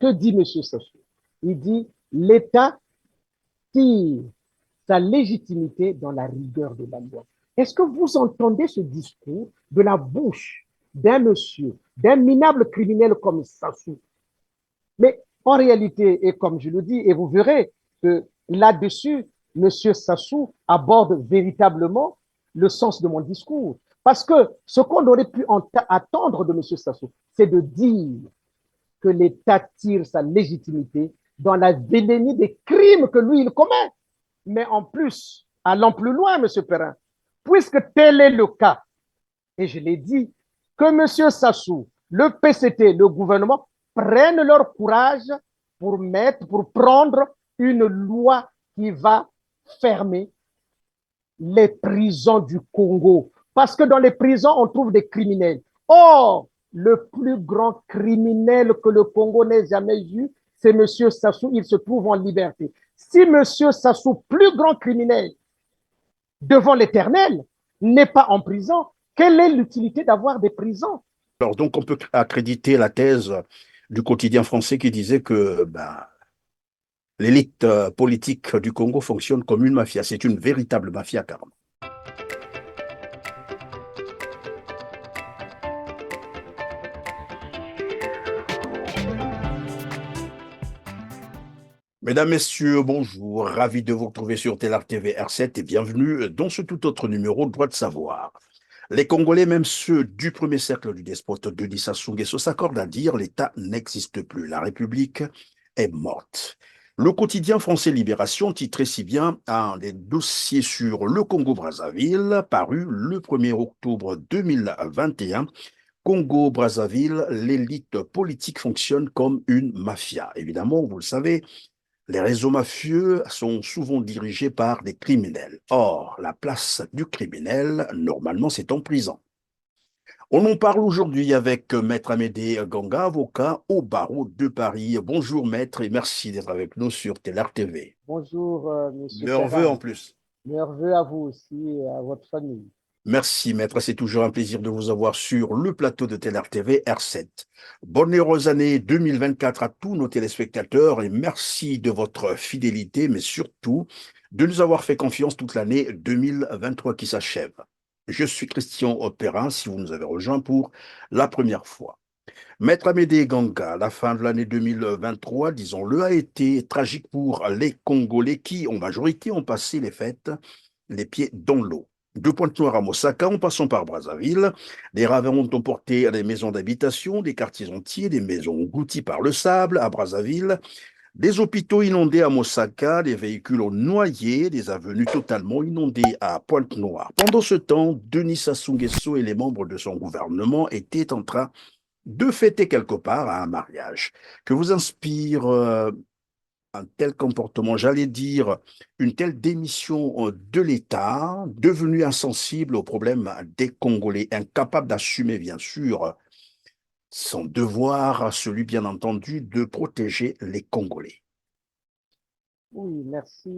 Que dit M. Sassou? Il dit l'État tire sa légitimité dans la rigueur de la loi. Est-ce que vous entendez ce discours de la bouche d'un monsieur, d'un minable criminel comme Sassou? Mais en réalité, et comme je le dis, et vous verrez que là-dessus, M. Sassou aborde véritablement le sens de mon discours. Parce que ce qu'on aurait pu attendre de M. Sassou, c'est de dire que l'État tire sa légitimité dans la vénénie des crimes que lui, il commet. Mais en plus, allons plus loin, M. Perrin, puisque tel est le cas, et je l'ai dit, que M. Sassou, le PCT, le gouvernement, prennent leur courage pour prendre une loi qui va fermer les prisons du Congo. Parce que dans les prisons, on trouve des criminels. Or, le plus grand criminel que le Congo n'ait jamais vu, c'est M. Sassou. Il se trouve en liberté. Si M. Sassou, plus grand criminel devant l'éternel, n'est pas en prison, quelle est l'utilité d'avoir des prisons? Alors, donc, on peut accréditer la thèse du quotidien français qui disait que l'élite politique du Congo fonctionne comme une mafia. C'est une véritable mafia, carrément. Mesdames, Messieurs, bonjour. Ravi de vous retrouver sur Télar TV R7 et bienvenue dans ce tout autre numéro de Droit de savoir. Les Congolais, même ceux du premier cercle du despote Denis Sassou Nguesso, s'accordent à dire l'État n'existe plus. La République est morte. Le quotidien français Libération titrait si bien un des dossiers sur le Congo-Brazzaville, paru le 1er octobre 2021. Congo-Brazzaville, l'élite politique fonctionne comme une mafia. Évidemment, vous le savez, les réseaux mafieux sont souvent dirigés par des criminels. Or, la place du criminel, normalement, c'est en prison. On en parle aujourd'hui avec Maître Amédée Ganga, avocat au barreau de Paris. Bonjour Maître et merci d'être avec nous sur Télar TV. Bonjour, Monsieur Nerveux en Perrin. plus. Nerveux à vous aussi et à votre famille. Merci Maître, c'est toujours un plaisir de vous avoir sur le plateau de Télar TV R7. Bonne et heureuse année 2024 à tous nos téléspectateurs et merci de votre fidélité, mais surtout de nous avoir fait confiance toute l'année 2023 qui s'achève. Je suis Christian Perrin, si vous nous avez rejoint pour la première fois. Maître Amédée Ganga, la fin de l'année 2023, disons-le, a été tragique pour les Congolais qui, en majorité, ont passé les fêtes les pieds dans l'eau. De Pointe-Noire à Mosaka, en passant par Brazzaville, les ravins ont emporté des maisons d'habitation, des quartiers entiers, des maisons englouties par le sable à Brazzaville, des hôpitaux inondés à Mosaka, des véhicules ont noyé, des avenues totalement inondées à Pointe-Noire. Pendant ce temps, Denis Sassou Nguesso et les membres de son gouvernement étaient en train de fêter quelque part à un mariage. Que vous inspire un tel comportement, j'allais dire une telle démission de l'État, devenu insensible aux problèmes des Congolais, incapable d'assumer bien sûr son devoir, celui bien entendu de protéger les Congolais. Oui, merci,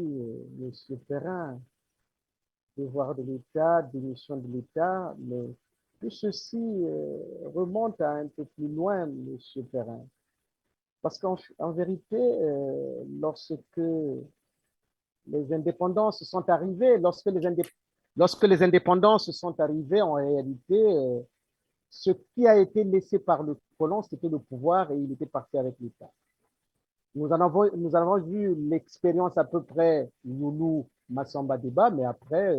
Monsieur Perrin. Devoir de l'État, démission de l'État, mais tout ceci remonte à un peu plus loin, Monsieur Perrin. Parce qu'en vérité, lorsque les indépendances sont arrivées, lorsque les indépendances sont arrivées, en réalité, ce qui a été laissé par le colon, c'était le pouvoir et il était parti avec l'État. Nous avons vu l'expérience à peu près Loulou Massamba Deba, mais après,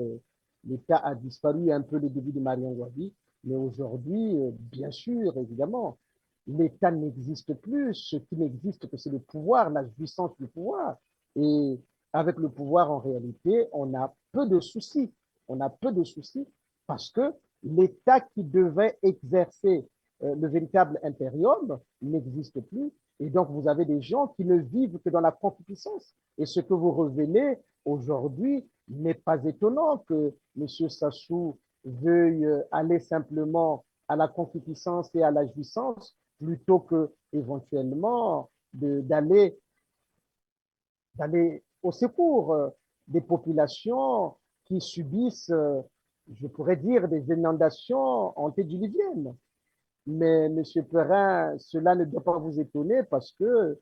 l'État a disparu un peu le début de Marion Wabi. Mais aujourd'hui, bien sûr, évidemment, l'État n'existe plus. Ce qui n'existe que c'est le pouvoir, la jouissance du pouvoir. Et avec le pouvoir, en réalité, on a peu de soucis. On a peu de soucis parce que l'État qui devait exercer le véritable impérium n'existe plus. Et donc, vous avez des gens qui ne vivent que dans la concupiscence. Et ce que vous révélez aujourd'hui n'est pas étonnant que M. Sassou veuille aller simplement à la concupiscence et à la jouissance plutôt que éventuellement d'aller au secours des populations qui subissent, je pourrais dire, des inondations antédiluviennes. Mais Monsieur Perrin, cela ne doit pas vous étonner parce que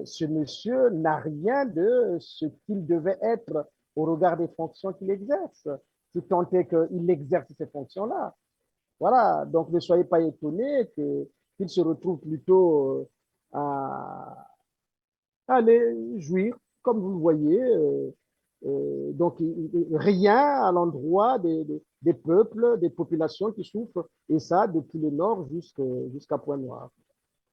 ce monsieur n'a rien de ce qu'il devait être au regard des fonctions qu'il exerce, si tant est qu'il exerce ces fonctions-là. Voilà, donc ne soyez pas étonnés qu'il se retrouve plutôt à aller jouir, comme vous le voyez. Donc, rien à l'endroit des peuples, des populations qui souffrent, et ça depuis le nord jusqu'à Pointe-Noire.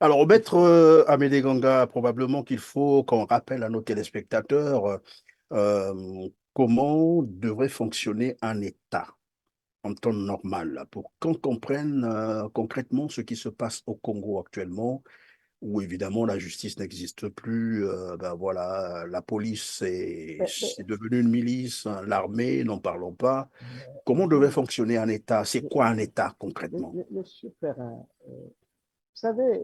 Alors, Maître Amédée Ganga, probablement qu'il faut qu'on rappelle à nos téléspectateurs comment devrait fonctionner un État en temps normal pour qu'on comprenne concrètement ce qui se passe au Congo actuellement, où évidemment la justice n'existe plus. Ben voilà, la police Mais, c'est devenu une milice, hein, l'armée, n'en parlons pas. Comment devait vous, fonctionner un État? C'est quoi un État concrètement? Monsieur Perrin, vous savez,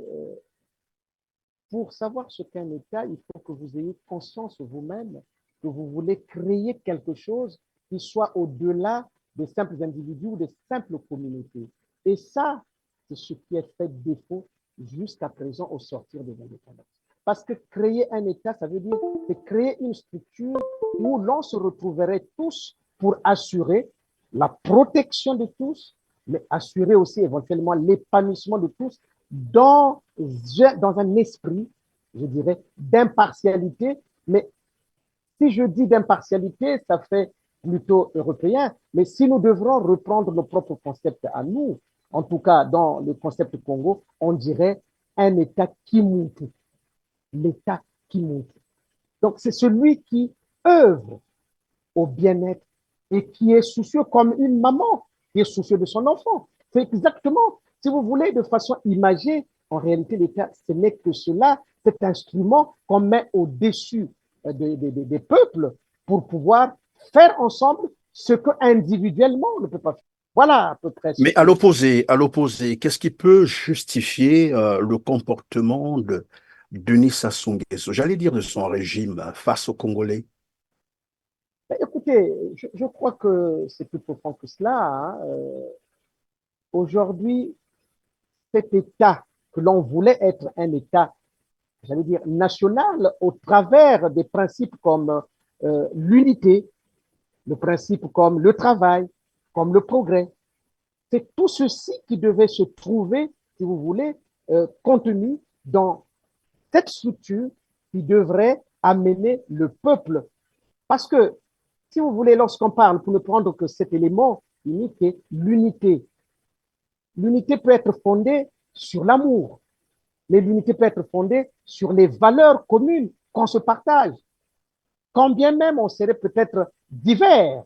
pour savoir ce qu'est un État, il faut que vous ayez conscience vous-même que vous voulez créer quelque chose qui soit au-delà des simples individus ou des simples communautés. Et ça, c'est ce qui est fait défaut jusqu'à présent au sortir de l'indépendance. Parce que créer un État, ça veut dire c'est créer une structure où l'on se retrouverait tous pour assurer la protection de tous, mais assurer aussi éventuellement l'épanouissement de tous dans un esprit, je dirais, d'impartialité. Mais si je dis d'impartialité, ça fait plutôt européen. Mais si nous devrons reprendre nos propres concepts à nous, en tout cas dans le concept Congo, on dirait un État qui monte. L'État qui monte. Donc c'est celui qui œuvre au bien-être et qui est soucieux comme une maman qui est soucieux de son enfant. C'est exactement, si vous voulez, de façon imagée, en réalité, l'État, ce n'est que cela, cet instrument qu'on met au-dessus des peuples pour pouvoir faire ensemble ce que individuellement on ne peut pas faire. Voilà à peu près ce Mais que... à l'opposé, qu'est-ce qui peut justifier le comportement de Denis Sassou Nguesso, j'allais dire de son régime face aux Congolais? Ben, écoutez, je crois que c'est plus profond que cela. Hein. Aujourd'hui, cet État que l'on voulait être un État, j'allais dire, national, au travers des principes comme l'unité, le principe comme le travail, comme le progrès. C'est tout ceci qui devait se trouver, si vous voulez, contenu dans cette structure qui devrait amener le peuple. Parce que, si vous voulez, lorsqu'on parle, pour ne prendre que cet élément unique, l'unité. L'unité peut être fondée sur l'amour, mais l'unité peut être fondée sur les valeurs communes qu'on se partage, quand bien même on serait peut-être divers.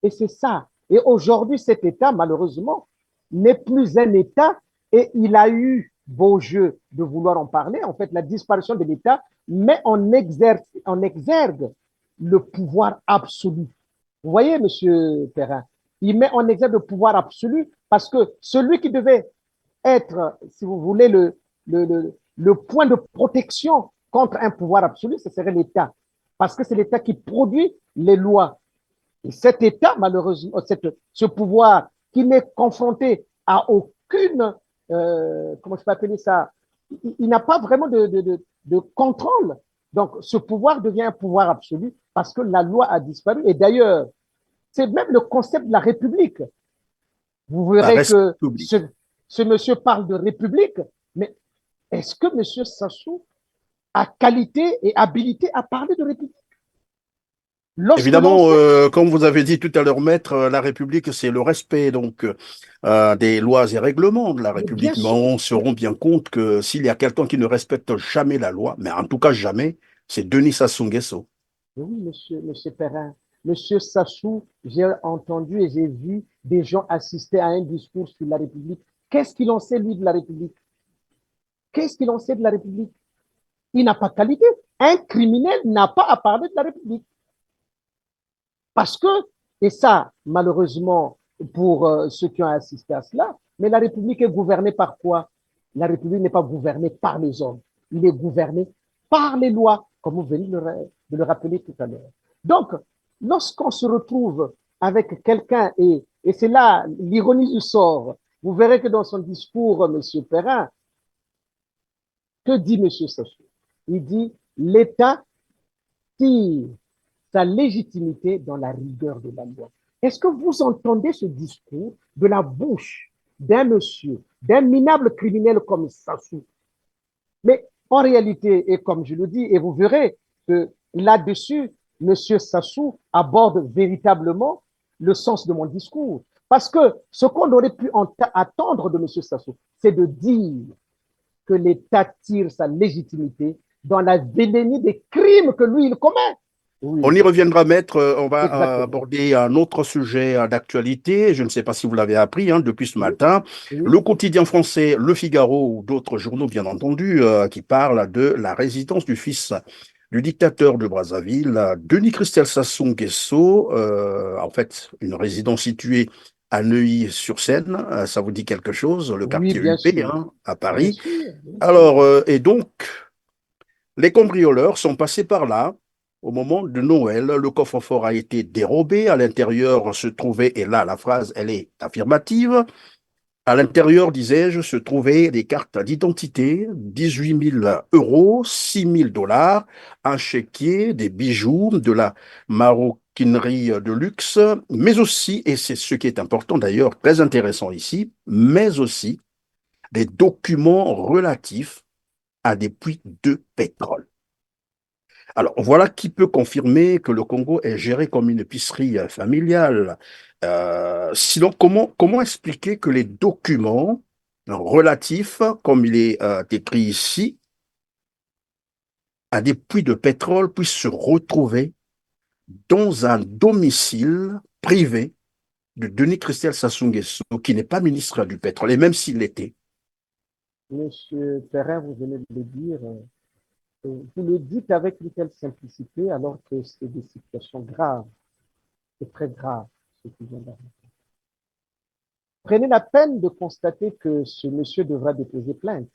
Et c'est ça. Et aujourd'hui, cet État, malheureusement, n'est plus un État et il a eu beau jeu de vouloir en parler. En fait, la disparition de l'État met en exergue le pouvoir absolu. Vous voyez, Monsieur Perrin, il met en exergue le pouvoir absolu parce que celui qui devait être, si vous voulez, le point de protection contre un pouvoir absolu, ce serait l'État. Parce que c'est l'État qui produit les lois. Et cet État, malheureusement, ce pouvoir qui n'est confronté à aucune, comment je peux appeler ça, il n'a pas vraiment de contrôle. Donc, ce pouvoir devient un pouvoir absolu parce que la loi a disparu. Et d'ailleurs, c'est même le concept de la République. Vous Ça verrez reste que public. ce monsieur parle de République, mais est-ce que monsieur Sassou a qualité et habilité à parler de République? Lorsque l'on Évidemment, sait, comme vous avez dit tout à l'heure, maître, la République, c'est le respect donc des lois et règlements de la mais bien République. Mais sûr, on se rend bien compte que s'il y a quelqu'un qui ne respecte jamais la loi, mais en tout cas jamais, c'est Denis Sassou Nguesso. oui, monsieur Perrin, monsieur Sassou, j'ai entendu et j'ai vu des gens assister à un discours sur la République. Qu'est-ce qu'il en sait, lui, de la République? Qu'est-ce qu'il en sait de la République? Il n'a pas de qualité. Un criminel n'a pas à parler de la République. Parce que, et ça, malheureusement, pour ceux qui ont assisté à cela, mais la République est gouvernée par quoi? La République n'est pas gouvernée par les hommes. Il est gouverné par les lois, comme vous venez de le rappeler tout à l'heure. Donc, lorsqu'on se retrouve avec quelqu'un, et c'est là l'ironie du sort, Vous verrez que dans son discours, M. Perrin, que dit M. Sassou? Il dit l'État tire sa légitimité dans la rigueur de la loi. Est-ce que vous entendez ce discours de la bouche d'un monsieur, d'un minable criminel comme Sassou? Mais en réalité, et comme je le dis, et vous verrez que là-dessus, M. Sassou aborde véritablement le sens de mon discours. Parce que ce qu'on aurait pu attendre de M. Sassou, c'est de dire que l'État tire sa légitimité dans la vénénie des crimes que lui, il commet. On Oui, y reviendra, maître. On va exactement. aborder un autre sujet d'actualité. Je ne sais pas si vous l'avez appris hein, depuis ce Oui, matin. oui, Le quotidien français, Le Figaro ou d'autres journaux, bien entendu, qui parlent de la résidence du fils du dictateur de Brazzaville, Denis Christel Sassou Nguesso. En fait, une résidence située à Neuilly-sur-Seine. Ça vous dit quelque chose, le oui, quartier Huppé, hein, à bien Paris. sûr, bien sûr. Alors, et donc, les cambrioleurs sont passés par là. Au moment de Noël, le coffre-fort a été dérobé. À l'intérieur se trouvait, et là la phrase, elle est affirmative, à l'intérieur, disais-je, se trouvaient des cartes d'identité, 18 000 euros, 6 000 dollars, un chéquier, des bijoux, de la maroquinerie de luxe, mais aussi, et c'est ce qui est important d'ailleurs, très intéressant ici, mais aussi des documents relatifs à des puits de pétrole. Alors, voilà qui peut confirmer que le Congo est géré comme une épicerie familiale. Sinon, comment expliquer que les documents relatifs, comme il est écrit ici, à des puits de pétrole puissent se retrouver dans un domicile privé de Denis Christel Sassou Nguesso, qui n'est pas ministre du pétrole, et même s'il l'était. Monsieur Perrin, vous venez de le dire, vous le dites avec une telle simplicité alors que c'est des situations graves, c'est très grave ce qui vient d'arriver. Prenez la peine de constater que ce monsieur devra déposer plainte.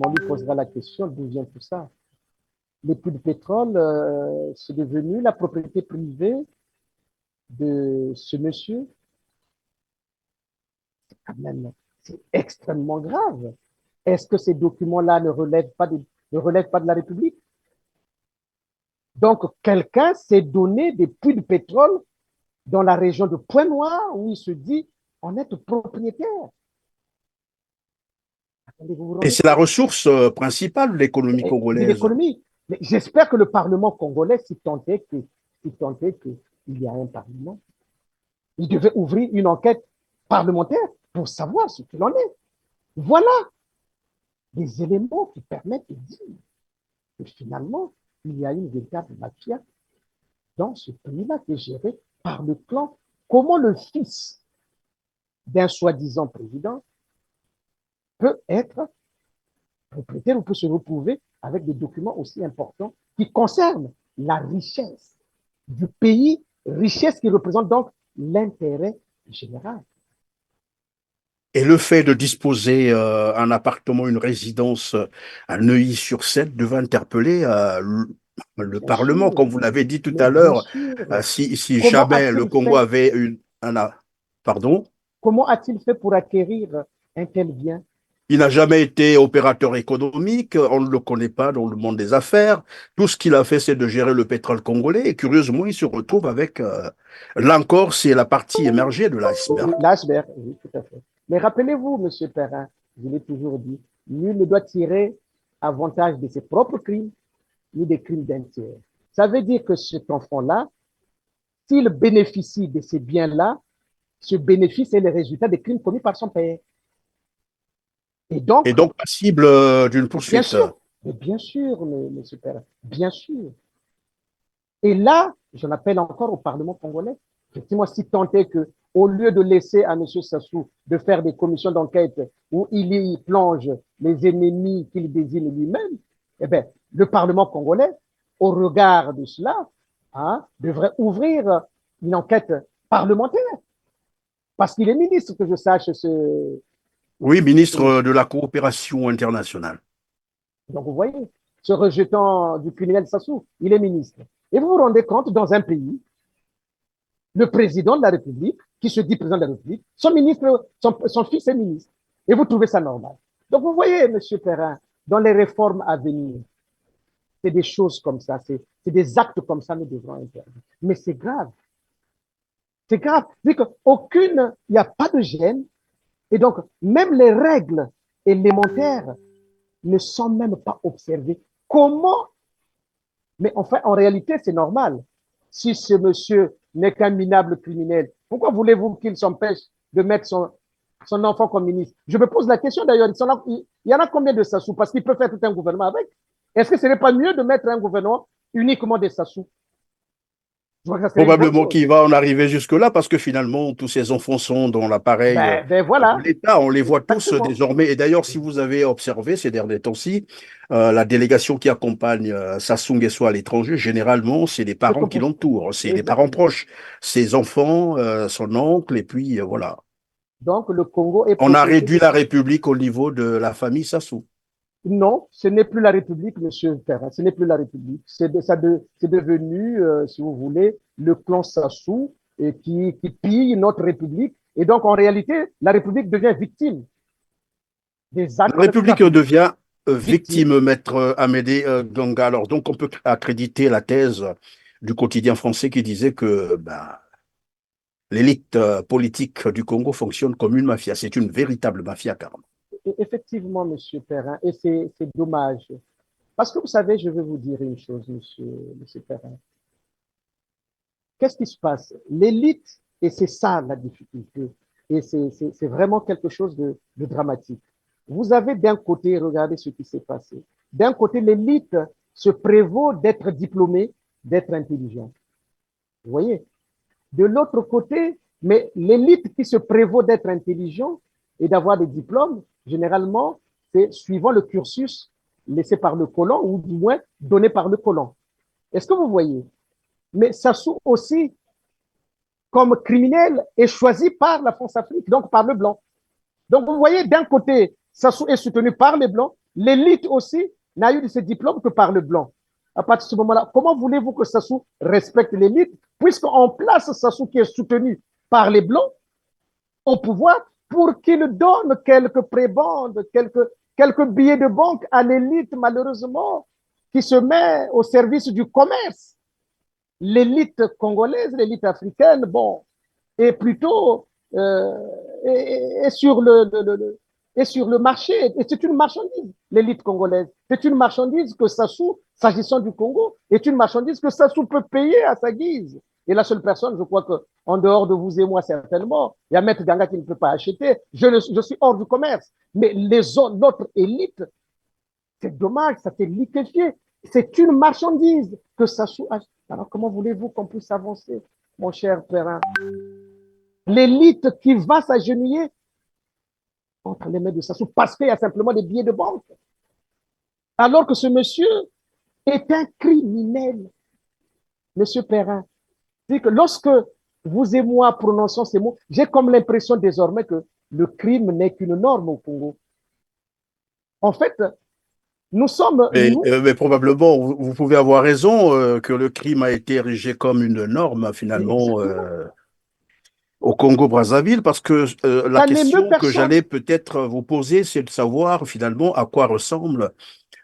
On lui posera la question d'où vient tout ça. Les puits de pétrole, c'est devenu la propriété privée de ce monsieur. Quand même, c'est extrêmement grave. Est-ce que ces documents-là ne relèvent pas de la République? Donc, quelqu'un s'est donné des puits de pétrole dans la région de Pointe-Noire où il se dit en être propriétaire. Attendez, vous vous Et rendez c'est la compte ressource principale de l'économie de congolaise. l'économie. Mais j'espère que le Parlement congolais, si tant est qu'il y a un Parlement, il devait ouvrir une enquête parlementaire pour savoir ce qu'il en est. Voilà des éléments qui permettent de dire que finalement, il y a une véritable mafia dans ce pays-là qui est géré par le clan. Comment le fils d'un soi-disant président peut être propriétaire ou peut se retrouver avec des documents aussi importants qui concernent la richesse du pays, richesse qui représente donc l'intérêt général. Et le fait de disposer un appartement, une résidence à Neuilly-sur-Seine devait interpeller le Bien Parlement, sûr, comme vous l'avez dit tout mais à bien l'heure. sûr. Si Comment jamais le a-t-il Congo fait, avait pardon, comment a-t-il fait pour acquérir un tel bien? il n'a jamais été opérateur économique, on ne le connaît pas dans le monde des affaires. Tout ce qu'il a fait, c'est de gérer le pétrole congolais. Et curieusement, il se retrouve avec, là encore, c'est la partie émergée de l'iceberg. L'iceberg, oui, tout à fait. Mais rappelez-vous, Monsieur Perrin, je l'ai toujours dit, nul ne doit tirer avantage de ses propres crimes ni des crimes d'un tiers. Ça veut dire que cet enfant-là, s'il bénéficie de ces biens-là, ce bénéfice est le résultat des crimes commis par son père. Et Et donc, donc passible d'une bien poursuite. sûr, bien sûr, Monsieur Perrin, bien sûr. Et là, j'en appelle encore au Parlement congolais. Effectivement, si tant est que, au lieu de laisser à M. Sassou de faire des commissions d'enquête où il y plonge les ennemis qu'il désigne lui-même, eh bien, le Parlement congolais, au regard de cela, hein, devrait ouvrir une enquête parlementaire. Parce qu'il est ministre, que je sache, Oui, ce ministre monsieur. de la coopération internationale. Donc, vous voyez, ce rejetant du criminel Sassou, il est ministre. Et vous vous rendez compte, dans un pays le président de la République, qui se dit président de la République, son fils est ministre. Et vous trouvez ça normal. Donc vous voyez, M. Perrin, dans les réformes à venir, c'est des choses comme ça, c'est des actes comme ça, nous devrons intervenir. Mais c'est grave. C'est grave. Il n'y a pas de gêne. Et donc, même les règles élémentaires ne sont même pas observées. Comment? Mais enfin, en réalité, c'est normal. Si ce monsieur n'est qu'un minable criminel, pourquoi voulez-vous qu'il s'empêche de mettre son enfant comme ministre? Je me pose la question d'ailleurs, il y en a combien de Sassou? Parce qu'il peut faire tout un gouvernement avec. Est-ce que ce n'est pas mieux de mettre un gouvernement uniquement des Sassou? Probablement qu'il va en arriver jusque-là parce que finalement, tous ces enfants sont dans l'appareil de Voilà. l'État. On les voit tous Exactement. désormais. Et d'ailleurs, si vous avez observé ces derniers temps-ci, la délégation qui accompagne Sassou Nguesso à l'étranger, généralement, c'est les parents qui l'entourent. C'est les parents Exactement. proches, ses enfants, son oncle, et puis voilà. Donc, le Congo est On a protégé réduit de la ça. République au niveau de la famille Sassou. Non, ce n'est plus la République, monsieur Ferrand. Ce n'est plus la République. C'est devenu, si vous voulez, le clan Sassou qui pille notre République. Et donc, en réalité, la République devient victime des La actes République criminels. devient Victime. victime, maître Amédée Ganga. Alors, donc, on peut accréditer la thèse du quotidien français qui disait que ben, l'élite politique du Congo fonctionne comme une mafia. C'est une véritable mafia, carrément. Effectivement, monsieur Perrin, et c'est dommage. Parce que vous savez, je vais vous dire une chose, monsieur Perrin. Qu'est-ce qui se passe? L'élite, et c'est ça la difficulté, et c'est vraiment quelque chose de dramatique. Vous avez d'un côté, regardez ce qui s'est passé. D'un côté, l'élite se prévaut d'être diplômée, d'être intelligente. Vous voyez? De l'autre côté, mais l'élite qui se prévaut d'être intelligent et d'avoir des diplômes, généralement, c'est suivant le cursus laissé par le colon ou du moins donné par le colon. Est-ce que vous voyez? Mais Sassou aussi, comme criminel, est choisi par la France-Afrique, donc par le blanc. Donc vous voyez, d'un côté, Sassou est soutenu par les blancs, l'élite aussi n'a eu de ses diplômes que par le blanc. À partir de ce moment-là, comment voulez-vous que Sassou respecte l'élite, puisqu'on place Sassou qui est soutenu par les blancs au pouvoir pour qu'il donne quelques prébendes, quelques billets de banque à l'élite, malheureusement, qui se met au service du commerce. L'élite congolaise, l'élite africaine, bon, est plutôt est sur est sur le marché. Et c'est une marchandise, l'élite congolaise. C'est une marchandise que Sassou, s'agissant du Congo, est une marchandise que Sassou peut payer à sa guise. Et la seule personne, je crois que, en dehors de vous et moi, certainement, il y a Maître Ganga qui ne peut pas acheter. Je suis hors du commerce. Mais notre élite, c'est dommage, ça s'est liquéfié. C'est une marchandise que Sassou achète. Alors, comment voulez-vous qu'on puisse avancer, mon cher Perrin? L'élite qui va s'agenouiller entre les mains de Sassou parce qu'il y a simplement des billets de banque. Alors que ce monsieur est un criminel, monsieur Perrin. C'est que lorsque vous et moi prononçons ces mots, j'ai comme l'impression désormais que le crime n'est qu'une norme au Congo. En fait, nous sommes, nous, Mais probablement, vous pouvez avoir raison que le crime a été érigé comme une norme, finalement, exactement, au Congo-Brazzaville, parce que la ça n'émeut question que personne. j'allais peut-être vous poser, c'est de savoir finalement à quoi ressemble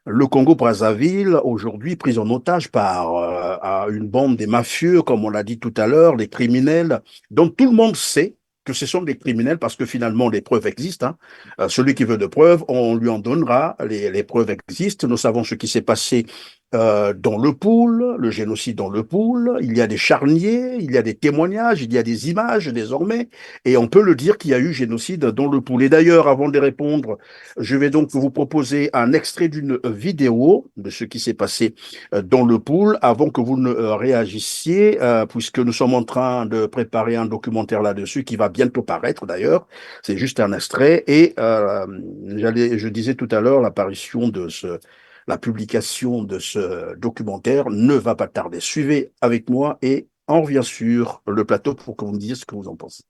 le Congo-Brazzaville, aujourd'hui pris en otage par à une bande des mafieux, comme on l'a dit tout à l'heure, les criminels, dont tout le monde sait que ce sont des criminels parce que finalement les preuves existent. Hein. Celui qui veut de preuves, on lui en donnera. Les preuves existent. Nous savons ce qui s'est passé dans le Pool, le génocide dans le Pool. Il y a des charniers, il y a des témoignages, il y a des images désormais, et on peut le dire qu'il y a eu génocide dans le Pool. Et d'ailleurs, avant de répondre, je vais donc vous proposer un extrait d'une vidéo de ce qui s'est passé dans le Pool avant que vous ne réagissiez, puisque nous sommes en train de préparer un documentaire là-dessus qui va bientôt paraître d'ailleurs. C'est juste un extrait. Et je disais tout à l'heure, la publication de ce documentaire ne va pas tarder. Suivez avec moi et on revient sur le plateau pour que vous me disiez ce que vous en pensez.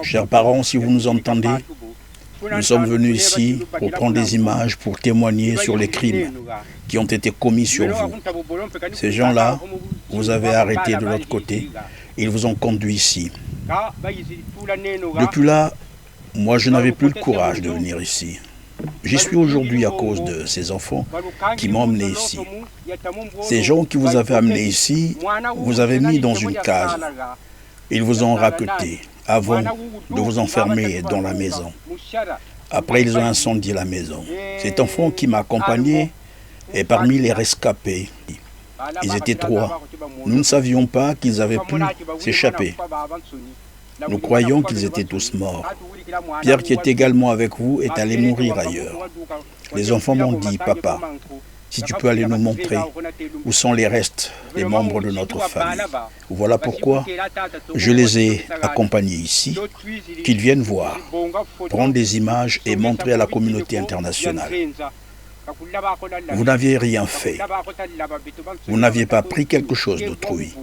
Chers parents, si vous nous entendez, Nous sommes venus ici pour prendre des images, pour témoigner sur les crimes qui ont été commis sur vous. Ces gens-là, vous avez arrêté de l'autre côté, ils vous ont conduit ici. Depuis là, moi je n'avais plus le courage de venir ici. J'y suis aujourd'hui à cause de ces enfants qui m'ont amené ici. Ces gens qui vous avaient amené ici, vous avez mis dans une case. Ils vous ont raqueté avant de vous enfermer dans la maison. Après, ils ont incendié la maison. Cet enfant qui m'a accompagné est parmi les rescapés. Ils étaient 3. Nous ne savions pas qu'ils avaient pu s'échapper. Nous croyons qu'ils étaient tous morts. Pierre, qui est également avec vous, est allé mourir ailleurs. Les enfants m'ont dit, papa, si tu peux aller nous montrer où sont les restes des membres de notre famille. Voilà pourquoi je les ai accompagnés ici, qu'ils viennent voir, prendre des images et montrer à la communauté internationale. Vous n'aviez rien fait. Vous n'aviez pas pris quelque chose d'autrui.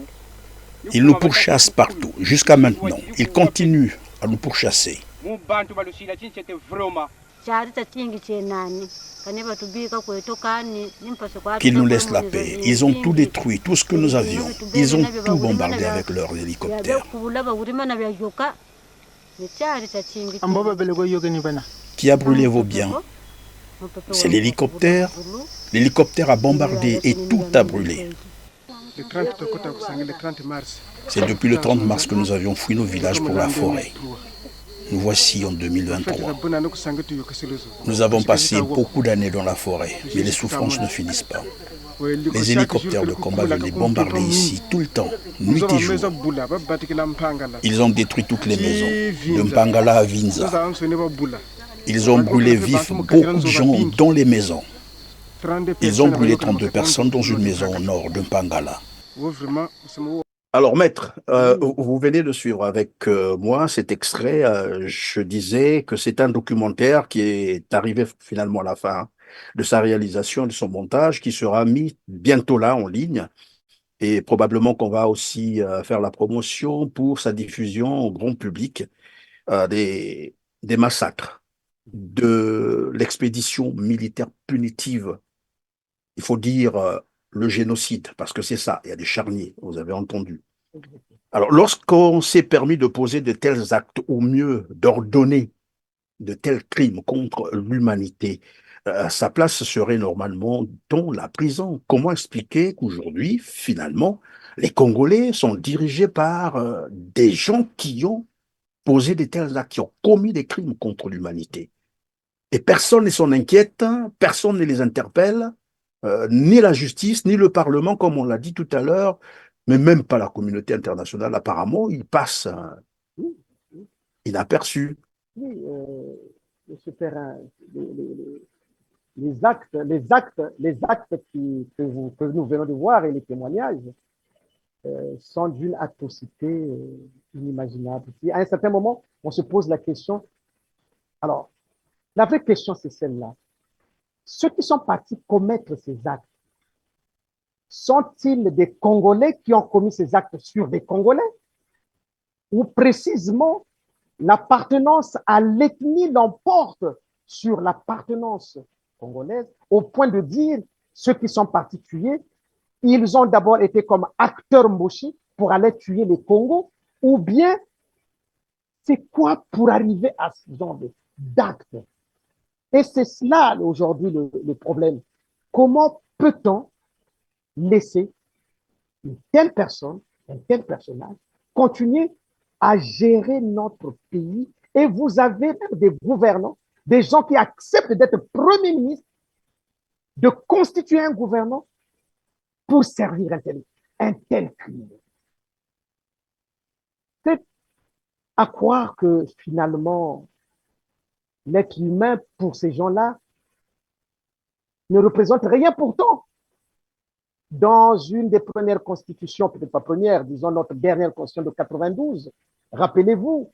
Ils nous pourchassent partout, jusqu'à maintenant. Ils continuent à nous pourchasser. Qu'ils nous laissent la paix. Ils ont tout détruit, tout ce que nous avions. Ils ont tout bombardé avec leurs hélicoptères. Qui a brûlé vos biens? C'est l'hélicoptère. L'hélicoptère a bombardé et tout a brûlé. C'est depuis le 30 mars que nous avions fui nos villages pour la forêt. Nous voici en 2023. Nous avons passé beaucoup d'années dans la forêt, mais les souffrances ne finissent pas. Les hélicoptères de combat venaient bombarder ici tout le temps, nuit et jour. Ils ont détruit toutes les maisons, de Mpangala à Vinza. Ils ont brûlé vifs beaucoup de gens dans les maisons. Ils ont brûlé 32 personnes dans une maison au nord de Mpangala. Alors, maître, vous venez de suivre avec moi cet extrait. Je disais que c'est un documentaire qui est arrivé finalement à la fin de sa réalisation, de son montage, qui sera mis bientôt là en ligne. Et probablement qu'on va aussi faire la promotion pour sa diffusion au grand public des massacres, de l'expédition militaire punitive. Il faut dire le génocide, parce que c'est ça, il y a des charniers, vous avez entendu. Alors, lorsqu'on s'est permis de poser de tels actes, ou mieux, d'ordonner de tels crimes contre l'humanité, sa place serait normalement dans la prison. Comment expliquer qu'aujourd'hui, finalement, les Congolais sont dirigés par des gens qui ont posé de tels actes, qui ont commis des crimes contre l'humanité? Et personne ne s'en inquiète, personne ne les interpelle, ni la justice, ni le Parlement, comme on l'a dit tout à l'heure, mais même pas la communauté internationale. Apparemment, ils passent inaperçus. Oui, M. Perrin, les actes que nous venons de voir et les témoignages sont d'une atrocité inimaginable. À un certain moment, on se pose la question. Alors, la vraie question, c'est celle-là. Ceux qui sont partis commettre ces actes, sont-ils des Congolais qui ont commis ces actes sur des Congolais? Ou précisément, l'appartenance à l'ethnie l'emporte sur l'appartenance congolaise, au point de dire, ceux qui sont partis tuer, ils ont d'abord été comme acteurs mochi pour aller tuer les Congos, ou bien c'est quoi pour arriver à ce genre d'actes? Et c'est cela aujourd'hui le problème. Comment peut-on laisser une telle personne, un tel personnage, continuer à gérer notre pays? Et vous avez même des gouvernants, des gens qui acceptent d'être Premier ministre, de constituer un gouvernement pour servir un tel crime. C'est à croire que finalement, l'être humain, pour ces gens-là, ne représente rien. Pourtant, dans une des premières constitutions, peut-être pas première, disons notre dernière constitution de 92, rappelez-vous,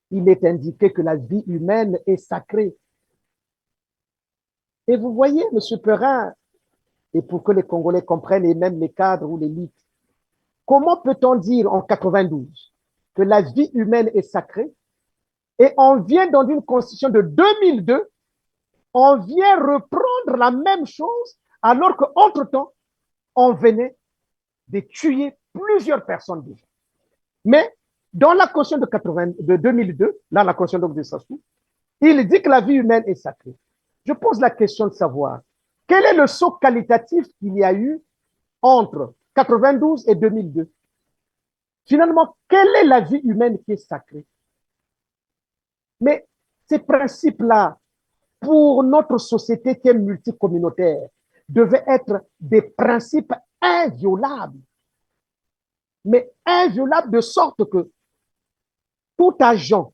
il est indiqué que la vie humaine est sacrée. Et vous voyez, M. Perrin, et pour que les Congolais comprennent, et même les cadres ou l'élite, comment peut-on dire en 92 que la vie humaine est sacrée Et on vient dans une constitution de 2002, on vient reprendre la même chose, alors qu'entre-temps, on venait de tuer plusieurs personnes déjà. Mais dans la constitution de 2002, là, la constitution de Sassou, il dit que la vie humaine est sacrée. Je pose la question de savoir, quel est le saut qualitatif qu'il y a eu entre 92 et 2002? Finalement, quelle est la vie humaine qui est sacrée? Mais ces principes-là, pour notre société qui est multicommunautaire, devaient être des principes inviolables. Mais inviolables de sorte que tout agent,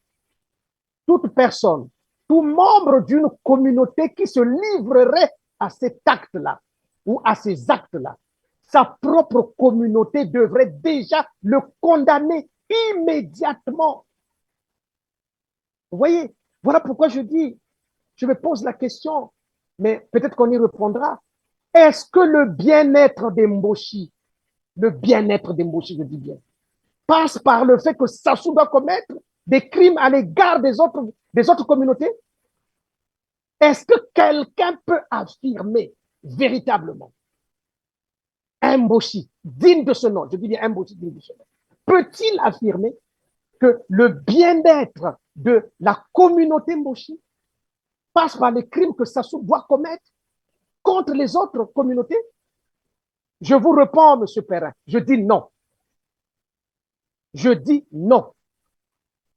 toute personne, tout membre d'une communauté qui se livrerait à cet acte-là ou à ces actes-là, sa propre communauté devrait déjà le condamner immédiatement. Vous voyez, voilà pourquoi je dis, je me pose la question, mais peut-être qu'on y répondra. Est-ce que le bien-être des Mboshi, je dis bien, passe par le fait que Sassou doit commettre des crimes à l'égard des autres communautés? Est-ce que quelqu'un peut affirmer véritablement, un Mboshi digne de ce nom, je dis bien un Mboshi digne de ce nom, peut-il affirmer que le bien-être de la communauté Mboshi passe par les crimes que Sassou doit commettre contre les autres communautés? Je vous réponds, M. Perrin, je dis non. Je dis non.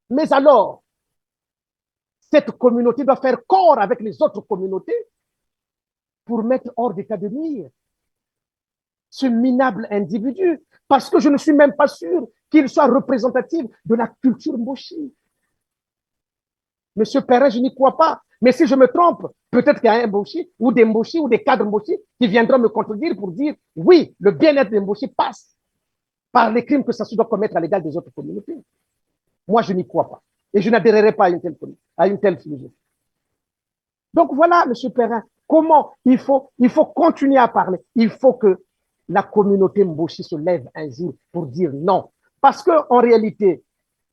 Mais alors, cette communauté doit faire corps avec les autres communautés pour mettre hors d'état de nuire ce minable individu, parce que je ne suis même pas sûr qu'il soit représentatif de la culture Mboshi. Monsieur Perrin, je n'y crois pas. Mais si je me trompe, peut-être qu'il y a un Mboshi ou des cadres Mboshi qui viendront me contredire pour dire oui, le bien-être des Mboshi passe par les crimes que ça se doit commettre à l'égard des autres communautés. Moi, je n'y crois pas. Et je n'adhérerai pas à une telle philosophie. Donc voilà, M. Perrin, comment il faut continuer à parler. Il faut que la communauté Mboshi se lève un jour pour dire non. Parce qu'en réalité,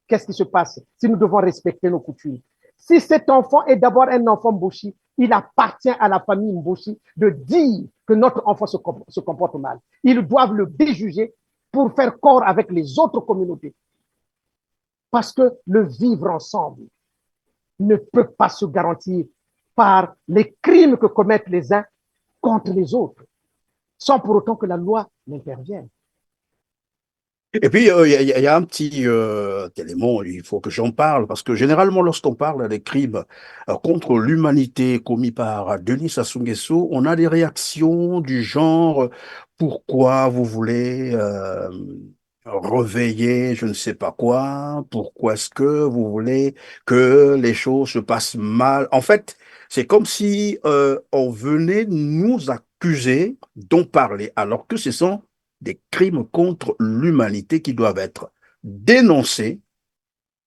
qu'est-ce qui se passe si nous devons respecter nos coutumes? Si cet enfant est d'abord un enfant Mboshi, il appartient à la famille Mboshi de dire que notre enfant se comporte mal. Ils doivent le déjuger pour faire corps avec les autres communautés. Parce que le vivre ensemble ne peut pas se garantir par les crimes que commettent les uns contre les autres, sans pour autant que la loi n'intervienne. Et puis, il y a un petit élément, il faut que j'en parle, parce que généralement, lorsqu'on parle des crimes contre l'humanité commis par Denis Sassou Nguesso, on a des réactions du genre, pourquoi vous voulez réveiller je ne sais pas quoi, pourquoi est-ce que vous voulez que les choses se passent mal. En fait, c'est comme si on venait nous accuser d'en parler, alors que ce sont des crimes contre l'humanité qui doivent être dénoncés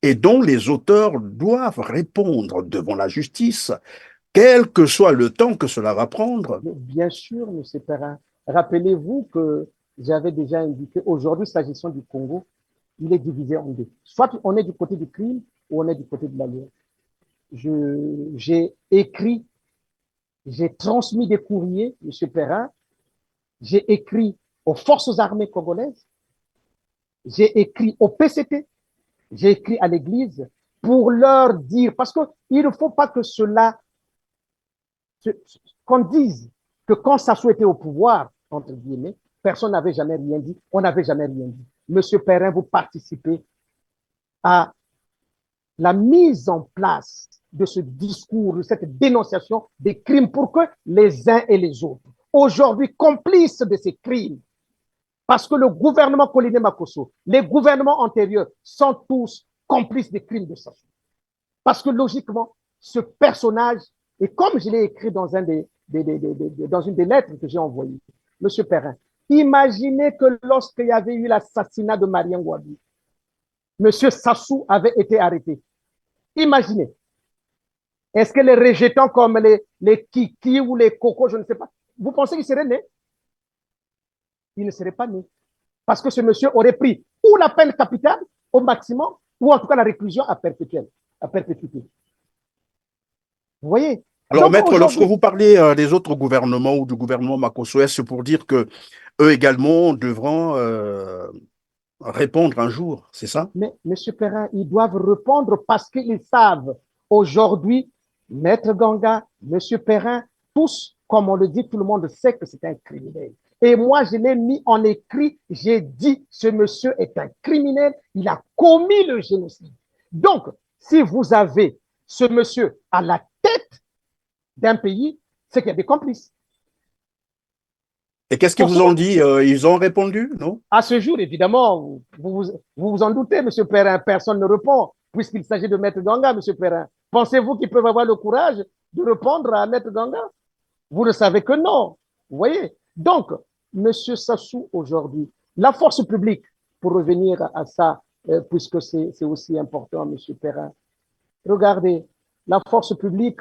et dont les auteurs doivent répondre devant la justice, quel que soit le temps que cela va prendre. Bien sûr, M. Perrin. Rappelez-vous que j'avais déjà indiqué, aujourd'hui, s'agissant du Congo, il est divisé en deux. Soit on est du côté du crime ou on est du côté de la loi. J'ai écrit, j'ai transmis des courriers, M. Perrin, j'ai écrit aux forces armées congolaises, j'ai écrit au PCT, j'ai écrit à l'Église pour leur dire, parce qu'il ne faut pas que qu'on dise que quand Sassou était au pouvoir, entre guillemets, personne n'avait jamais rien dit, on n'avait jamais rien dit. Monsieur Perrin, vous participez à la mise en place de ce discours, de cette dénonciation des crimes pour que les uns et les autres, aujourd'hui complices de ces crimes, parce que le gouvernement Koliné Makosso, les gouvernements antérieurs sont tous complices des crimes de Sassou. Parce que logiquement, ce personnage, et comme je l'ai écrit dans une des lettres que j'ai envoyées, M. Perrin, imaginez que lorsqu'il y avait eu l'assassinat de Marien Ngouabi, M. Sassou avait été arrêté. Imaginez. Est-ce que les rejetants comme les kiki ou les cocos, je ne sais pas, vous pensez qu'il serait né? Il ne serait pas né. Parce que ce monsieur aurait pris ou la peine capitale au maximum, ou en tout cas la réclusion à perpétuelle. à perpétuité. Vous voyez? Alors, Donc maître, lorsque aujourd'hui, vous parlez des autres gouvernements ou du gouvernement Makosso, c'est pour dire que eux également devront répondre un jour, c'est ça? mais M. Perrin, ils doivent répondre parce qu'ils savent aujourd'hui, Maître Ganga, M. Perrin, tous, comme on le dit, tout le monde sait que c'est un criminel. Et moi, je l'ai mis en écrit, j'ai dit, ce monsieur est un criminel, il a commis le génocide. Donc, si vous avez ce monsieur à la tête d'un pays, c'est qu'il y a des complices. Et qu'est-ce qu'ils Pour vous ont cela, dit? Ils ont répondu, non? à ce jour, évidemment, vous en doutez, M. Perrin, personne ne répond, puisqu'il s'agit de Maître Ganga, M. Perrin. Pensez-vous qu'ils peuvent avoir le courage de répondre à Maître Ganga? Vous ne savez que non. Vous voyez? Donc, M. Sassou, aujourd'hui, la force publique, pour revenir à ça, puisque c'est aussi important, M. Perrin, regardez, la force publique,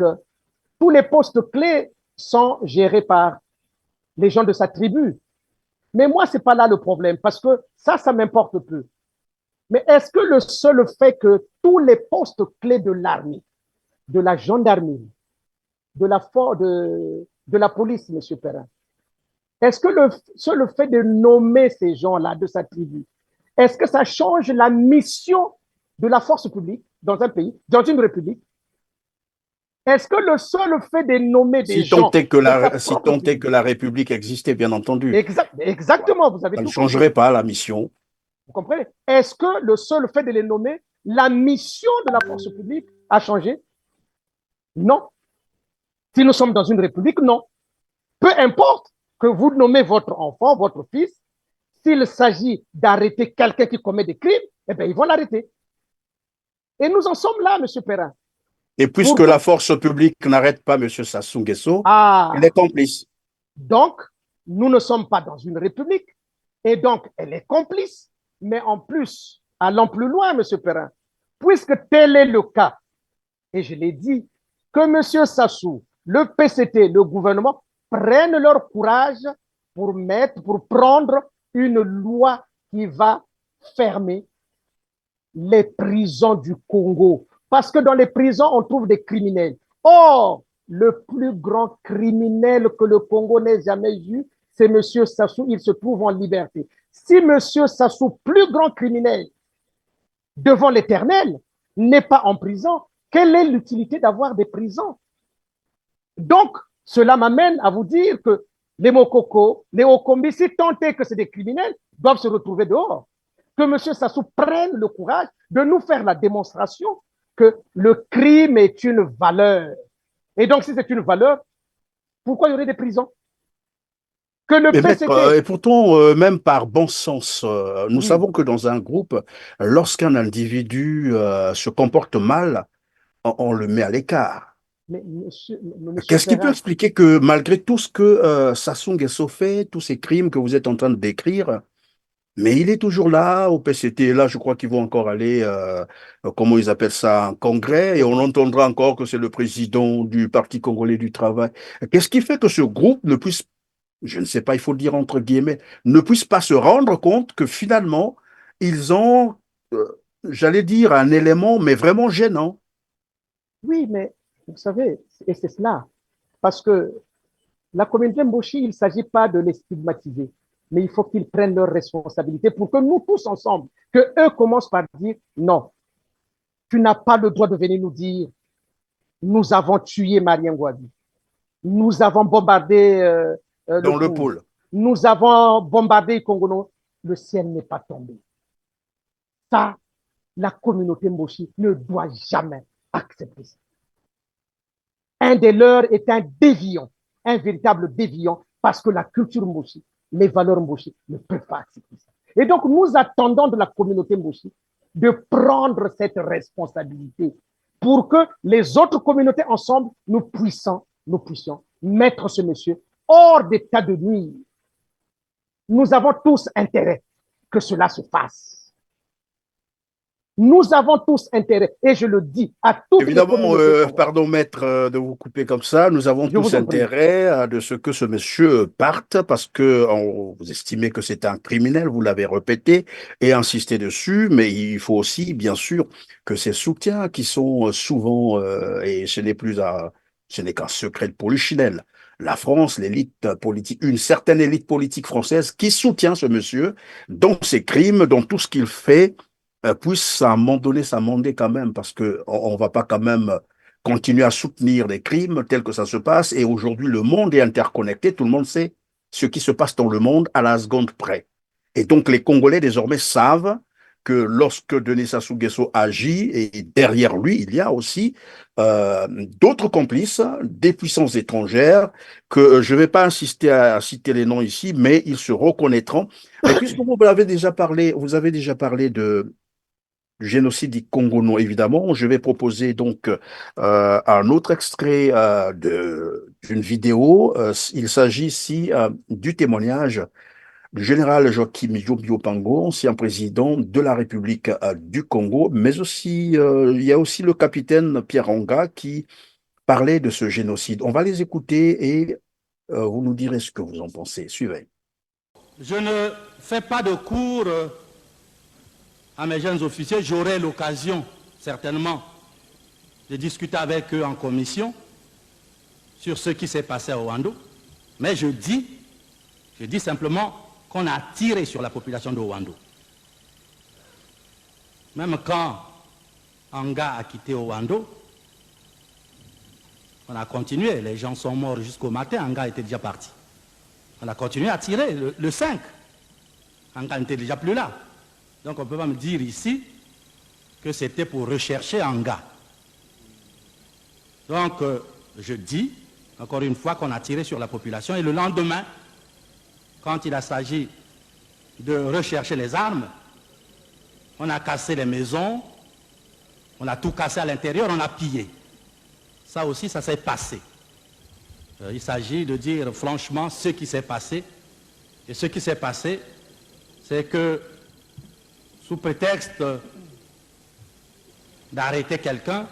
tous les postes clés sont gérés par les gens de sa tribu. Mais moi, ce n'est pas là le problème, parce que ça m'importe peu. Mais est-ce que le seul fait que tous les postes clés de l'armée, de la gendarmerie, de la police, M. Perrin, est-ce que le seul fait de nommer ces gens-là de sa tribu, est-ce que ça change la mission de la force publique dans un pays, dans une république? Est-ce que le seul fait de nommer des gens de sa Si propre tant est tribu, que la République existait, bien entendu, exactement, vous avez ça ne tout compris. changerait pas la mission. Vous comprenez? Est-ce que le seul fait de les nommer, la mission de la force publique a changé? Non. Si nous sommes dans une république, non. Peu importe que vous nommez votre enfant, votre fils, s'il s'agit d'arrêter quelqu'un qui commet des crimes, eh bien, ils vont l'arrêter. Et nous en sommes là, M. Perrin. Et puisque la Pourquoi? force publique n'arrête pas M. Sassou Nguesso, elle est Ah, complice. donc, nous ne sommes pas dans une république. Et donc, elle est complice. Mais en plus, allons plus loin, M. Perrin, puisque tel est le cas, et je l'ai dit, que M. Sassou, le PCT, le gouvernement, prennent leur courage pour prendre une loi qui va fermer les prisons du Congo. Parce que dans les prisons, on trouve des criminels. Or, le plus grand criminel que le Congo n'ait jamais vu, c'est M. Sassou. Il se trouve en liberté. Si M. Sassou, plus grand criminel devant l'Éternel, n'est pas en prison, quelle est l'utilité d'avoir des prisons? Donc, cela m'amène à vous dire que les Mokoko, les Okombi, si tant est que c'est des criminels, doivent se retrouver dehors. Que M. Sassou prenne le courage de nous faire la démonstration que le crime est une valeur. Et donc, si c'est une valeur, pourquoi il y aurait des prisons? Que le Mais maître, PCT, et pourtant, même par bon sens, nous oui, savons que dans un groupe, lorsqu'un individu se comporte mal, on le met à l'écart. mais monsieur Qu'est-ce qui peut Perrin, expliquer que malgré tout ce que Sassou Nguesso fait, tous ces crimes que vous êtes en train de décrire, mais il est toujours là au PCT. Là, je crois qu'ils vont encore aller, comment ils appellent ça, un congrès, et on entendra encore que c'est le président du Parti congolais du travail. Qu'est-ce qui fait que ce groupe ne puisse, je ne sais pas, il faut le dire entre guillemets, ne puisse pas se rendre compte que finalement, ils ont, euh, j'allais dire, un élément, mais vraiment gênant. oui, mais vous savez, et c'est cela, parce que la communauté Mboshi, il ne s'agit pas de les stigmatiser, mais il faut qu'ils prennent leurs responsabilités pour que nous tous ensemble, que eux commencent par dire non, tu n'as pas le droit de venir nous dire nous avons tué Marien Ngouabi, nous avons bombardé le Dans le Kouz, pôle. nous avons bombardé Congono. Le ciel n'est pas tombé. Ça, la communauté Mboshi ne doit jamais accepter ça. Un des leurs est un déviant, un véritable déviant, parce que la culture Mboshi, les valeurs Mboshi ne peuvent pas accepter ça. Et donc, nous attendons de la communauté Mboshi de prendre cette responsabilité pour que les autres communautés ensemble, nous puissions mettre ce monsieur hors d'état de nuire. Nous avons tous intérêt que cela se fasse. Nous avons tous intérêt, et je le dis à toutes les Évidemment, communautés congolaises. pardon maître de vous couper comme ça, nous avons Je tous vous en prie. intérêt de ce que ce monsieur parte parce que vous estimez que c'est un criminel, vous l'avez répété et insisté dessus, mais il faut aussi, bien sûr, que ces soutiens qui sont souvent, et ce n'est qu'un secret de polichinelle, la France, l'élite politique, une certaine élite politique française qui soutient ce monsieur dans ses crimes, dans tout ce qu'il fait puisse à un moment donné s'amender quand même, parce que on va pas quand même continuer à soutenir des crimes tels que ça se passe. Et aujourd'hui, le monde est interconnecté, tout le monde sait ce qui se passe dans le monde à la seconde près. Et donc, les Congolais désormais savent que lorsque Denis Sassou Nguesso agit, et derrière lui, il y a aussi d'autres complices, des puissances étrangères, que je ne vais pas insister à citer les noms ici, mais ils se reconnaîtront. Mais puisque vous avez déjà parlé du génocide du Congo, non, évidemment. Je vais proposer donc un autre extrait d'une vidéo. Il s'agit ici du témoignage du général Joachim Bio-Pango, ancien président de la République du Congo, mais aussi il y a aussi le capitaine Pierre Anga qui parlait de ce génocide. On va les écouter et vous nous direz ce que vous en pensez. Suivez. Je ne fais pas de cours à mes jeunes officiers, j'aurai l'occasion certainement de discuter avec eux en commission sur ce qui s'est passé à Ouando. Mais je dis simplement qu'on a tiré sur la population de Ouando. Même quand Anga a quitté Ouando, on a continué, les gens sont morts jusqu'au matin, Anga était déjà parti. On a continué à tirer le 5. Anga n'était déjà plus là. Donc on ne peut pas me dire ici que c'était pour rechercher Anga. Donc je dis, encore une fois, qu'on a tiré sur la population. Et le lendemain, quand il a s'agi de rechercher les armes, on a cassé les maisons, on a tout cassé à l'intérieur, on a pillé. Ça aussi, ça s'est passé. Il s'agit de dire franchement ce qui s'est passé. Et ce qui s'est passé, c'est que sous prétexte d'arrêter quelqu'un,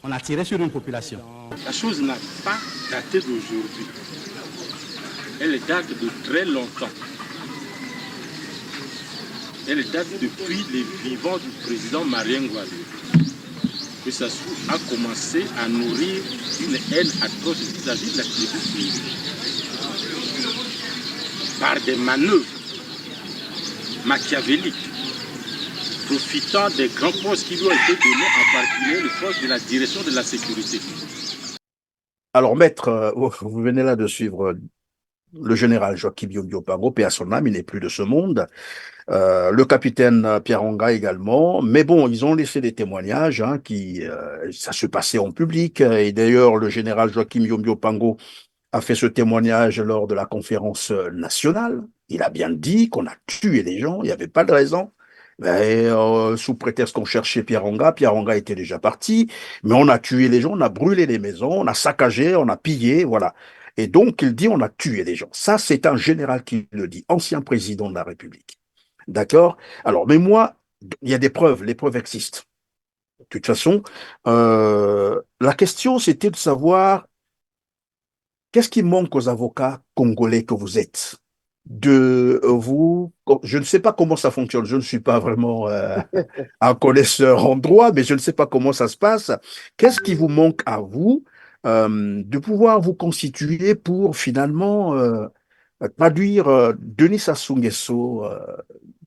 on a tiré sur une population. La chose n'a pas daté d'aujourd'hui. Elle date de très longtemps. Elle date depuis les vivants du président Marien Ngouabi. Que Sassou a commencé à nourrir une haine atroce vis-à-vis de la tribu Fili. Par des manœuvres machiavéliques, profitant des grands postes qui lui ont été donnés, en particulier les forces de la direction de la sécurité. Alors, maître, vous venez là de suivre le général Joachim Bio-Pango, paix à son âme, il n'est plus de ce monde. Le capitaine Pierre Anga également. Mais bon, ils ont laissé des témoignages ça se passait en public. Et d'ailleurs, le général Joachim Bio-Pango a fait ce témoignage lors de la conférence nationale. Il a bien dit qu'on a tué les gens, il n'y avait pas de raison. Mais, sous prétexte qu'on cherchait Pierre Anga était déjà parti, mais on a tué les gens, on a brûlé les maisons, on a saccagé, on a pillé, voilà. Et donc, il dit on a tué les gens. Ça, c'est un général qui le dit, ancien président de la République. D'accord? Alors, mais moi, il y a des preuves, les preuves existent. De toute façon, la question, c'était de savoir qu'est-ce qui manque aux avocats congolais que vous êtes? Je ne sais pas comment ça fonctionne, je ne suis pas vraiment un connaisseur en droit, mais je ne sais pas comment ça se passe. Qu'est-ce qui vous manque à vous de pouvoir vous constituer pour finalement traduire Denis Sassou Nguesso,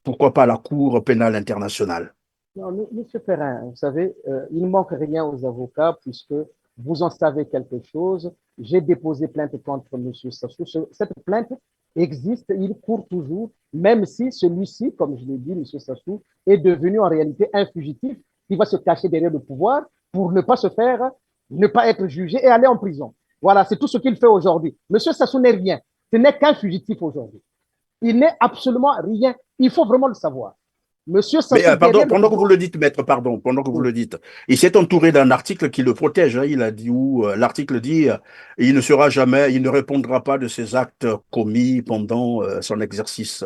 pourquoi pas à la Cour pénale internationale? Non, Monsieur Perrin, vous savez, il ne manque rien aux avocats puisque vous en savez quelque chose. J'ai déposé plainte contre Monsieur Sassou. Cette plainte existe, il court toujours, même si celui-ci, comme je l'ai dit, Monsieur Sassou, est devenu en réalité un fugitif qui va se cacher derrière le pouvoir pour ne pas se faire, ne pas être jugé et aller en prison. Voilà, c'est tout ce qu'il fait aujourd'hui. Monsieur Sassou n'est rien. Ce n'est qu'un fugitif aujourd'hui. Il n'est absolument rien. Il faut vraiment le savoir. Monsieur Mais Sassou, pardon, derrière le pendant que vous pouvoir, le dites, maître, pardon, pendant que vous oui. le dites, il s'est entouré d'un article qui le protège. Il a dit où l'article dit il ne sera jamais, il ne répondra pas de ses actes commis pendant son exercice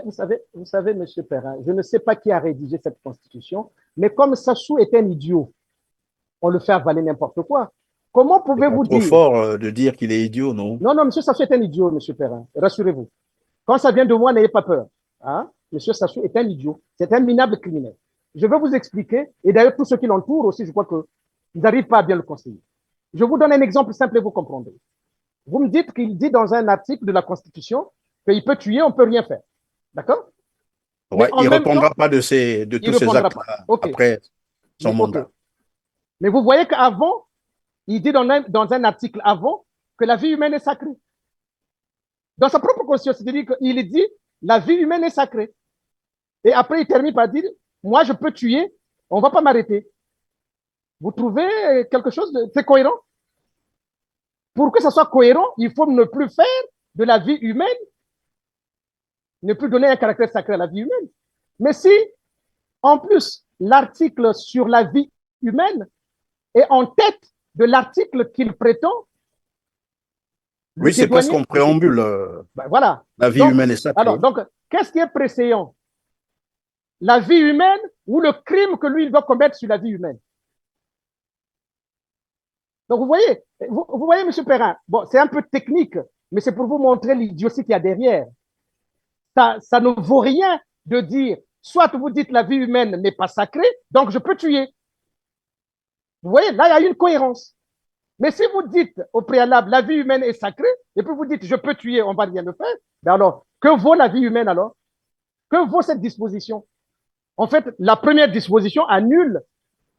Vous savez, M. Perrin, je ne sais pas qui a rédigé cette constitution, mais comme Sassou est un idiot, on le fait avaler n'importe quoi. Comment C'est pas pouvez-vous trop dire... fort de dire qu'il est idiot, non? Non, non, M. Sassou est un idiot, M. Perrin, rassurez-vous. Quand ça vient de moi, n'ayez pas peur. Hein? M. Sassou est un idiot, c'est un minable criminel. Je vais vous expliquer, et d'ailleurs tous ceux qui l'entourent aussi, je crois qu'ils n'arrivent pas à bien le conseiller. Je vous donne un exemple simple et vous comprendrez. Vous me dites qu'il dit dans un article de la Constitution qu'il peut tuer, on ne peut rien faire. D'accord? Ouais, il ne répondra temps, pas de tous ces actes okay. après son mandat. Okay. Mais vous voyez qu'avant, il dit dans un article avant que la vie humaine est sacrée. Dans sa propre conscience, il dit la vie humaine est sacrée. Et après, il termine par dire, moi, je peux tuer, on ne va pas m'arrêter. Vous trouvez quelque chose de... C'est cohérent? Pour que ça soit cohérent, il faut ne plus faire de la vie humaine, ne plus donner un caractère sacré à la vie humaine. Mais si, en plus, l'article sur la vie humaine est en tête de l'article qu'il prétend... Oui, c'est presque en préambule. Ben, voilà. La vie humaine est sacrée. Alors, donc, qu'est-ce qui est préséant? La vie humaine ou le crime que lui, il doit commettre sur la vie humaine? Donc, vous voyez, M. Perrin, bon, c'est un peu technique, mais c'est pour vous montrer l'idiotie qu'il y a derrière. Ça ne vaut rien de dire, soit vous dites la vie humaine n'est pas sacrée, donc je peux tuer. Vous voyez, là, il y a une cohérence. Mais si vous dites au préalable, la vie humaine est sacrée, et puis vous dites, je peux tuer, on ne va rien le faire, ben alors, que vaut la vie humaine alors? Que vaut cette disposition? En fait, la première disposition annule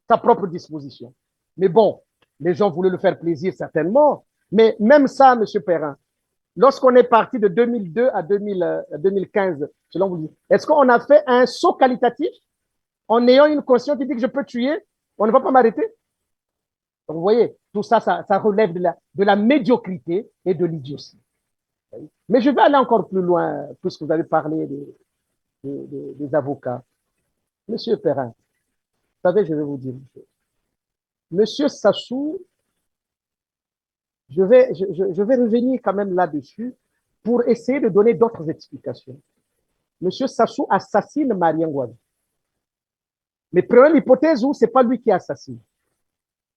sa propre disposition. Mais bon, les gens voulaient le faire plaisir certainement, mais même ça, M. Perrin, lorsqu'on est parti de 2002 à 2015, selon vous, est-ce qu'on a fait un saut qualitatif en ayant une conscience qui dit que je peux tuer, on ne va pas m'arrêter? Donc, vous voyez, tout ça, ça relève de la médiocrité et de l'idiotie. Mais je vais aller encore plus loin, puisque vous avez parlé des avocats. Monsieur Perrin, vous savez, je vais vous dire une chose. Monsieur Sassou, je vais revenir quand même là-dessus pour essayer de donner d'autres explications. Monsieur Sassou assassine Marien Ngouabi. Mais prenons l'hypothèse où ce n'est pas lui qui assassine.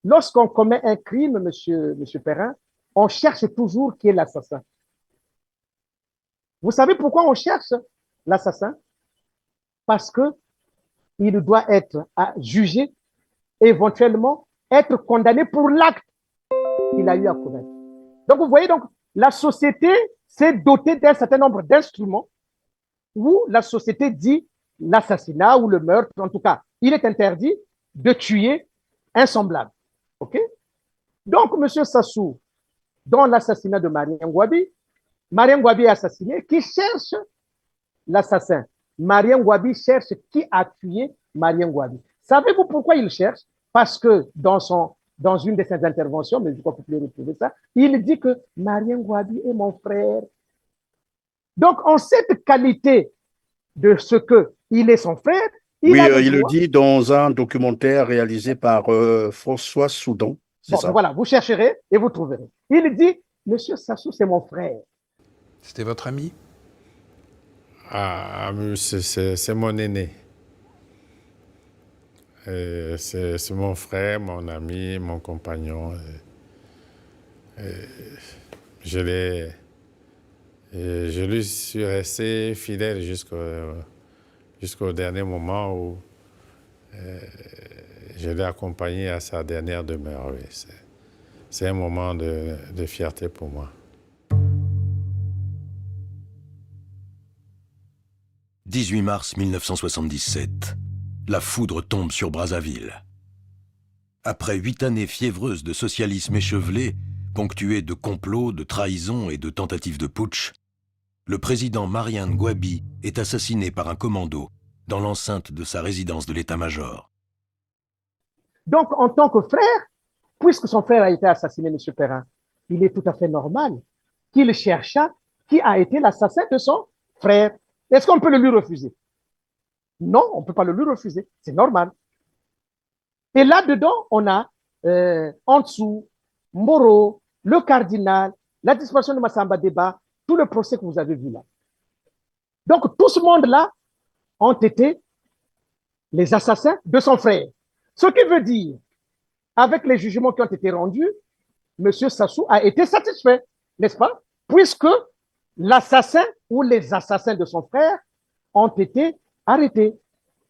Lorsqu'on commet un crime, monsieur Perrin, on cherche toujours qui est l'assassin. Vous savez pourquoi on cherche l'assassin? Parce qu'il doit être jugé, éventuellement être condamné pour l'acte qu'il a eu à commettre. Donc, vous voyez, donc, la société s'est dotée d'un certain nombre d'instruments où la société dit l'assassinat ou le meurtre, en tout cas, il est interdit de tuer un semblable. OK? Donc, M. Sassou, dans l'assassinat de Marien Ngouabi est assassiné. Qui cherche l'assassin? Marien Ngouabi cherche qui a tué Marien Ngouabi. Savez-vous pourquoi il cherche? Parce que dans une de ses interventions, mais je crois que vous pouvez retrouver ça, il dit que Marien Ngouabi est mon frère. Donc, en cette qualité de ce qu'il est son frère, il le dit dans un documentaire réalisé par François Soudan. Bon, ça. Voilà, vous chercherez et vous trouverez. Il dit, Monsieur Sassou, c'est mon frère. C'était votre ami? Ah, c'est mon aîné. C'est mon frère, mon ami, mon compagnon. Je lui suis resté fidèle jusqu'au dernier moment où je l'ai accompagné à sa dernière demeure. Oui. C'est un moment de fierté pour moi. 18 mars 1977. La foudre tombe sur Brazzaville. Après 8 années fiévreuses de socialisme échevelé, ponctuées de complots, de trahisons et de tentatives de putsch, le président Marien Ngouabi est assassiné par un commando dans l'enceinte de sa résidence de l'état-major. Donc, en tant que frère, puisque son frère a été assassiné, M. Perrin, il est tout à fait normal qu'il cherchât qui a été l'assassin de son frère. Est-ce qu'on peut le lui refuser? Non, on ne peut pas le lui refuser. C'est normal. Et là-dedans, on a en dessous, Moro, le cardinal, la disparition de Massamba Deba, tout le procès que vous avez vu là. Donc, tout ce monde-là ont été les assassins de son frère. Ce qui veut dire, avec les jugements qui ont été rendus, M. Sassou a été satisfait, n'est-ce pas? Puisque l'assassin ou les assassins de son frère ont été arrêtés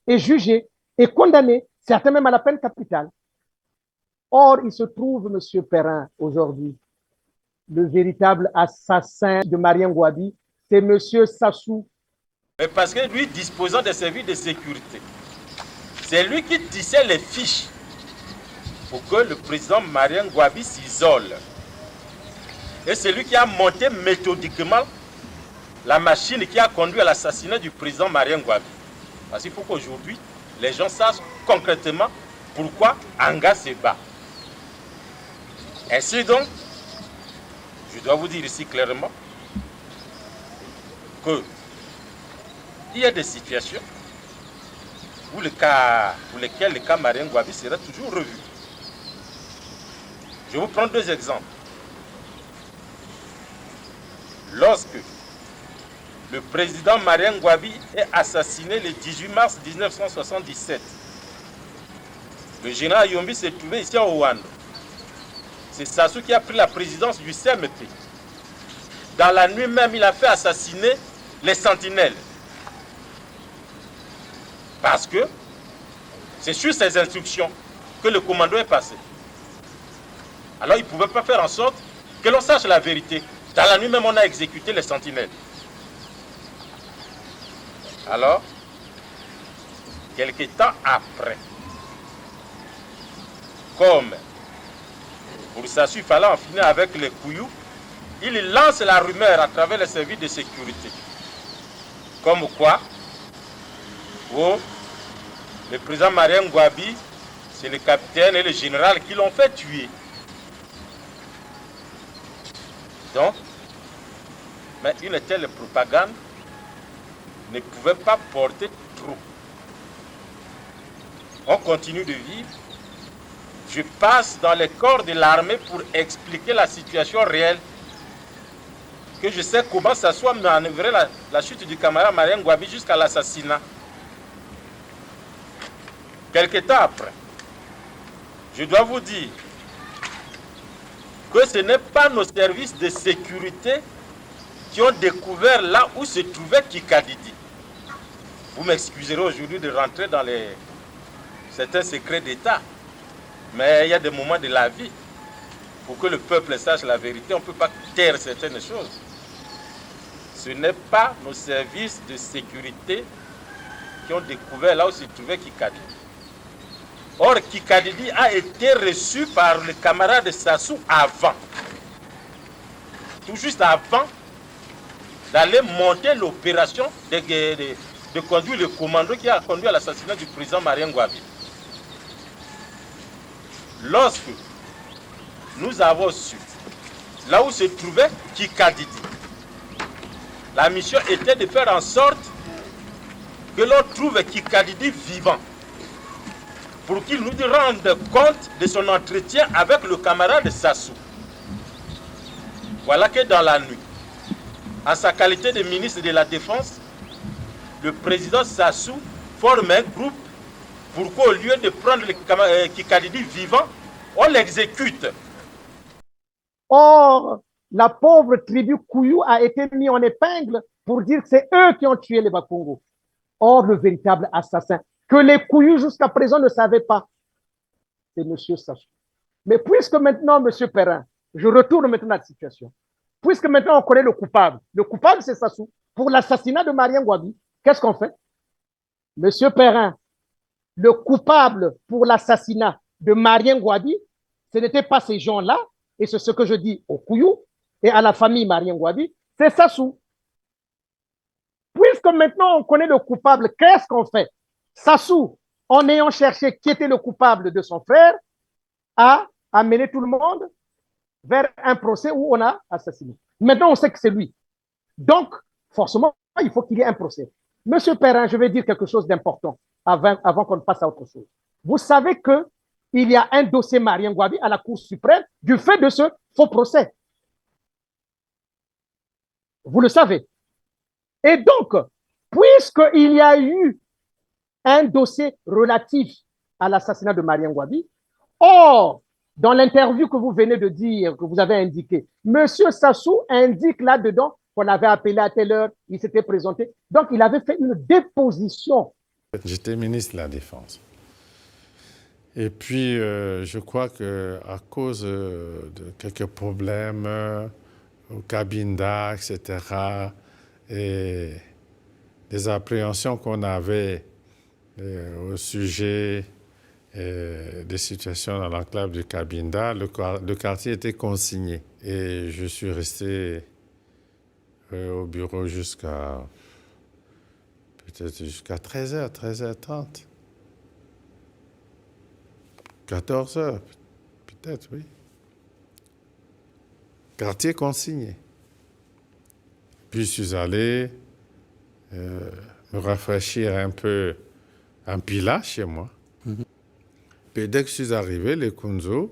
et jugés et condamnés, certains même à la peine capitale. Or, il se trouve, M. Perrin, aujourd'hui, le véritable assassin de Marien Ngouabi, c'est M. Sassou. Mais parce que lui, disposant des services de sécurité, c'est lui qui tissait les fiches pour que le président Marien Ngouabi s'isole. Et c'est lui qui a monté méthodiquement la machine qui a conduit à l'assassinat du président Marien Ngouabi. Parce qu'il faut qu'aujourd'hui, les gens sachent concrètement pourquoi Anga se bat. Ainsi donc, je dois vous dire ici clairement que il y a des situations pour lesquelles le cas Marien Ngouabi sera toujours revu. Je vous prends deux exemples. Lorsque le président Marien Ngouabi est assassiné le 18 mars 1977, le général Yombi s'est trouvé ici à Ouando. C'est Sassou qui a pris la présidence du CMP. Dans la nuit même, il a fait assassiner les sentinelles. Parce que c'est sur ses instructions que le commando est passé. Alors il ne pouvait pas faire en sorte que l'on sache la vérité. Dans la nuit même, on a exécuté les sentinelles. Alors, quelque temps après, comme pour Sassou, il fallait en finir avec les couillous, il lance la rumeur à travers les services de sécurité. Comme quoi, le président Marien Ngouabi, c'est le capitaine et le général qui l'ont fait tuer. Donc, mais une telle propagande ne pouvait pas porter trop. On continue de vivre. Je passe dans les corps de l'armée pour expliquer la situation réelle, que je sais comment ça soit manœuvré la chute du camarade Marien Ngouabi jusqu'à l'assassinat. Quelque temps après, je dois vous dire que ce n'est pas nos services de sécurité qui ont découvert là où se trouvait Kikadidi. Vous m'excuserez aujourd'hui de rentrer dans certains secrets d'État, mais il y a des moments de la vie, pour que le peuple sache la vérité, on ne peut pas taire certaines choses. Ce n'est pas nos services de sécurité qui ont découvert là où se trouvait Kikadidi. Or, Kikadidi a été reçu par le camarade Sassou avant, tout juste avant d'aller monter l'opération de conduire le commando qui a conduit à l'assassinat du président Marien Ngouabi. Lorsque nous avons su là où se trouvait Kikadidi, la mission était de faire en sorte que l'on trouve Kikadidi vivant, pour qu'il nous rende compte de son entretien avec le camarade Sassou. Voilà que dans la nuit, en sa qualité de ministre de la Défense, le président Sassou forme un groupe pour qu'au lieu de prendre le Kikadidi vivant, on l'exécute. Or, la pauvre tribu Kouyou a été mise en épingle pour dire que c'est eux qui ont tué les Bakongo. Or, le véritable assassin, que les Kouyou jusqu'à présent ne savaient pas, c'est M. Sassou. Mais puisque maintenant, M. Perrin, je retourne maintenant à la situation, puisque maintenant on connaît le coupable c'est Sassou, pour l'assassinat de Marien Ngouabi, qu'est-ce qu'on fait? M. Perrin, le coupable pour l'assassinat de Marien Ngouabi, ce n'était pas ces gens-là, et c'est ce que je dis aux Kouyou et à la famille Marien Ngouabi, c'est Sassou. Puisque maintenant on connaît le coupable, qu'est-ce qu'on fait? Sassou, en ayant cherché qui était le coupable de son frère, a amené tout le monde vers un procès où on a assassiné. Maintenant, on sait que c'est lui. Donc, forcément, il faut qu'il y ait un procès. Monsieur Perrin, je vais dire quelque chose d'important avant qu'on ne passe à autre chose. Vous savez qu'il y a un dossier Marien Ngouabi à la Cour suprême du fait de ce faux procès. Vous le savez. Et donc, puisqu'il y a eu un dossier relatif à l'assassinat de Marien Ngouabi. Or, dans l'interview que vous venez de dire, que vous avez indiqué, M. Sassou indique là-dedans qu'on avait appelé à telle heure, il s'était présenté. Donc, il avait fait une déposition. J'étais ministre de la Défense. Et puis, je crois qu'à cause de quelques problèmes au Cabinda, etc., et des appréhensions qu'on avait au sujet des situations dans l'enclave du Cabinda, le quartier était consigné. Et je suis resté au bureau jusqu'à 13h, 13h30. 14h, peut-être, oui. Quartier consigné. Puis je suis allé me rafraîchir un peu en Pila chez moi. Puis dès que je suis arrivé, les Kunzo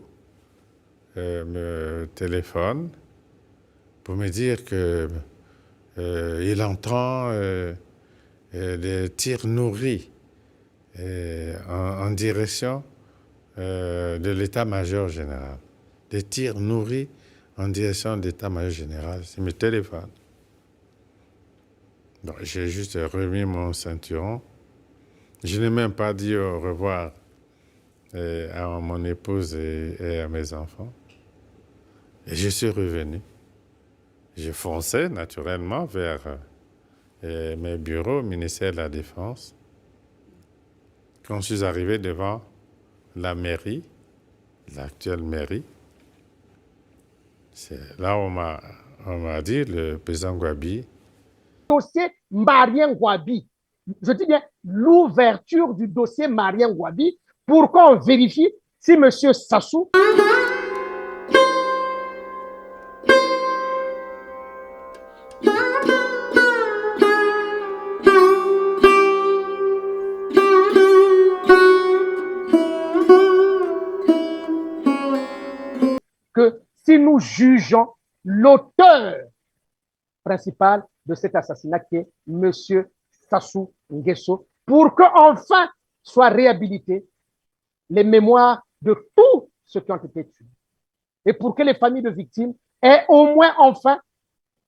me téléphonent pour me dire que il entend des tirs nourris en direction de l'état-major général. Des tirs nourris en direction de l'état-major général. Il me téléphone. Donc, j'ai juste remis mon ceinturon. Je n'ai même pas dit au revoir à mon épouse et à mes enfants. Et je suis revenu. J'ai foncé naturellement vers mes bureaux au ministère de la Défense. Quand je suis arrivé devant la mairie, l'actuelle mairie, c'est là où on m'a dit, le président Ngouabi. Dossier Marien Ngouabi. Je dis bien l'ouverture du dossier Marien Ngouabi pour qu'on vérifie si M. Sassou que si nous jugeons l'auteur principal de cet assassinat qui est M. Sassou Nguesso, pour qu'enfin soient réhabilitées les mémoires de tous ceux qui ont été tués et pour que les familles de victimes aient au moins enfin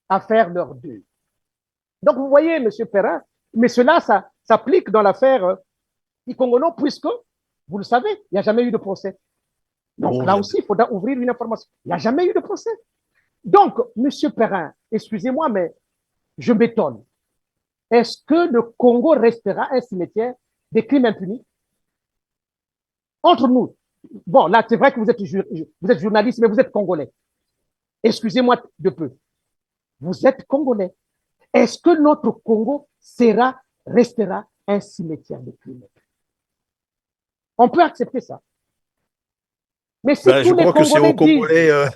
à faire leur deuil. Donc vous voyez, M. Perrin, mais cela ça s'applique dans l'affaire Ikongono puisque, vous le savez, il n'y a jamais eu de procès. Donc là aussi, il faudra ouvrir une information. Il n'y a jamais eu de procès. Donc, M. Perrin, excusez-moi, mais je m'étonne. Est-ce que le Congo restera un cimetière des crimes impunis? Entre nous, bon, là, c'est vrai que vous êtes journaliste, mais vous êtes Congolais. Excusez-moi de peu. Vous êtes Congolais. Est-ce que notre Congo restera un cimetière des crimes impunis? On peut accepter ça. Mais si je crois que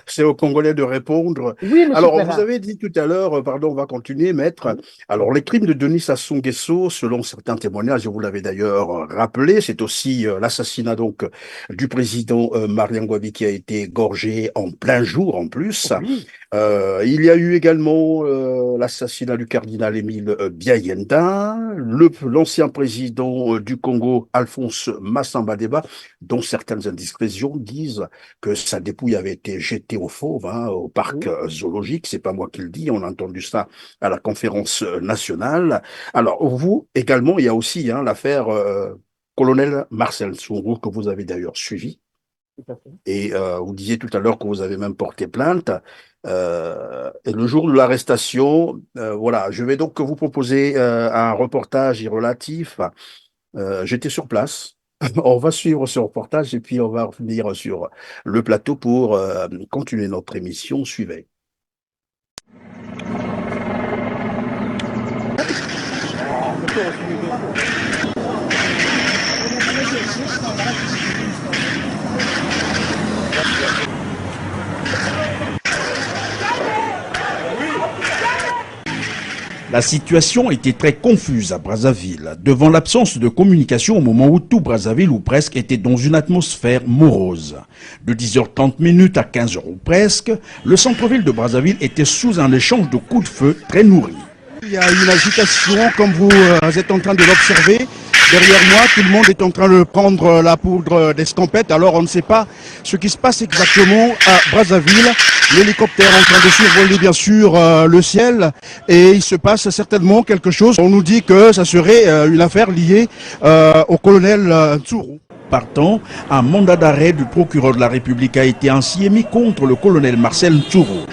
c'est aux Congolais de répondre. Oui, alors, Perrin. vous avez dit tout à l'heure, pardon, on va continuer, maître. Alors, les crimes de Denis Sassou Nguesso, selon certains témoignages, vous l'avez d'ailleurs rappelé, c'est aussi l'assassinat donc du président Marien Ngouabi qui a été égorgé en plein jour en plus. Oui. Il y a eu également l'assassinat du cardinal Émile Biayenda, l'ancien président du Congo, Alphonse Massamba-Deba, dont certaines indiscrétions disent que sa dépouille avait été jetée aux fauves, au parc zoologique. C'est pas moi qui le dis, on a entendu ça à la conférence nationale. Alors, vous, également, il y a aussi l'affaire colonel Marcel Tsongo, que vous avez d'ailleurs suivi. Et vous disiez tout à l'heure que vous avez même porté plainte. Et le jour de l'arrestation, voilà, je vais donc vous proposer un reportage relatif. J'étais sur place. On va suivre ce reportage et puis on va revenir sur le plateau pour continuer notre émission. Suivez. La situation était très confuse à Brazzaville, devant l'absence de communication au moment où tout Brazzaville ou presque était dans une atmosphère morose. De 10h30 à 15h ou presque, le centre-ville de Brazzaville était sous un échange de coups de feu très nourri. Il y a une agitation, comme vous êtes en train de l'observer. Derrière moi, tout le monde est en train de prendre la poudre d'escampette. Alors, on ne sait pas ce qui se passe exactement à Brazzaville. L'hélicoptère est en train de survoler, bien sûr, le ciel. Et il se passe certainement quelque chose. On nous dit que ça serait une affaire liée au colonel Ntsuru. Partant, un mandat d'arrêt du procureur de la République a été ainsi émis contre le colonel Marcel Ntsuru.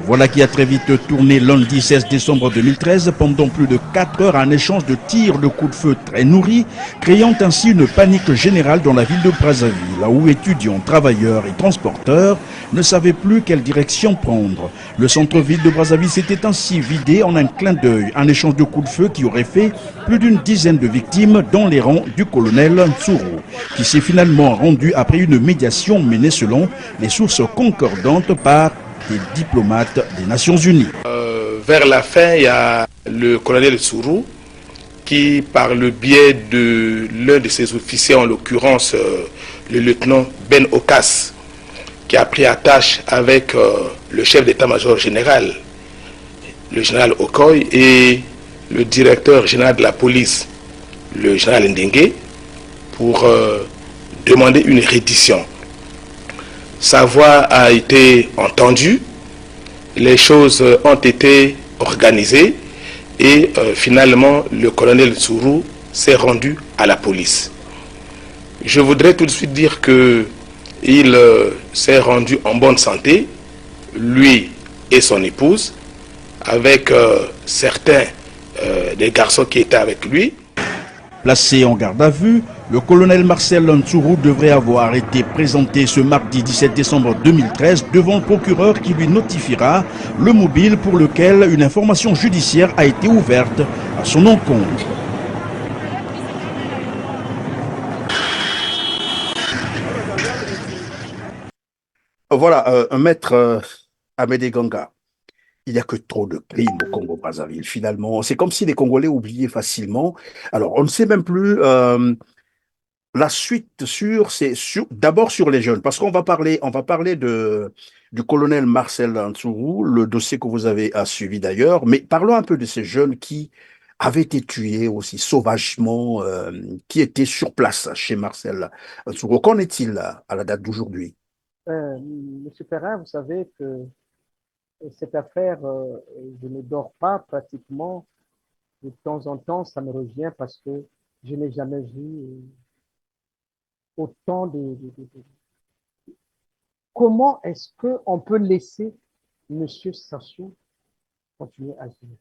Voilà qui a très vite tourné lundi 16 décembre 2013 pendant plus de 4 heures un échange de tirs de coups de feu très nourris, créant ainsi une panique générale dans la ville de Brazzaville, là où étudiants, travailleurs et transporteurs ne savaient plus quelle direction prendre. Le centre-ville de Brazzaville s'était ainsi vidé en un clin d'œil, un échange de coups de feu qui aurait fait plus d'une dizaine de victimes dans les rangs du colonel Ntsuru, qui s'est finalement rendu après une médiation menée selon les sources concordantes par des diplomates des Nations Unies. Vers la fin, il y a le colonel Ntsuru qui, par le biais de l'un de ses officiers, en l'occurrence le lieutenant Ben Okas, qui a pris attache avec le chef d'état-major général, le général Okoy, et le directeur général de la police, le général Ndengue, pour demander une reddition. Sa voix a été entendue, les choses ont été organisées et finalement le colonel Ntsuru s'est rendu à la police. Je voudrais tout de suite dire qu'il s'est rendu en bonne santé, lui et son épouse, avec certains des garçons qui étaient avec lui. Placé en garde à vue, le colonel Marcel Ntsuru devrait avoir été présenté ce mardi 17 décembre 2013 devant le procureur qui lui notifiera le mobile pour lequel une information judiciaire a été ouverte à son encontre. Voilà, un maître Amédée Ganga. Il n'y a que trop de crimes au Congo-Brazzaville, finalement. C'est comme si les Congolais oubliaient facilement. Alors, on ne sait même plus la suite d'abord sur les jeunes, parce qu'on va parler du colonel Marcel Ntsuru, le dossier que vous avez suivi d'ailleurs, mais parlons un peu de ces jeunes qui avaient été tués aussi sauvagement, qui étaient sur place chez Marcel Ntsuru. Qu'en est-il à la date d'aujourd'hui? Monsieur Perrin, vous savez que cette affaire, je ne dors pas pratiquement. De temps en temps, ça me revient parce que je n'ai jamais vu autant de... Comment est-ce qu'on peut laisser M. Sassou continuer à vivre?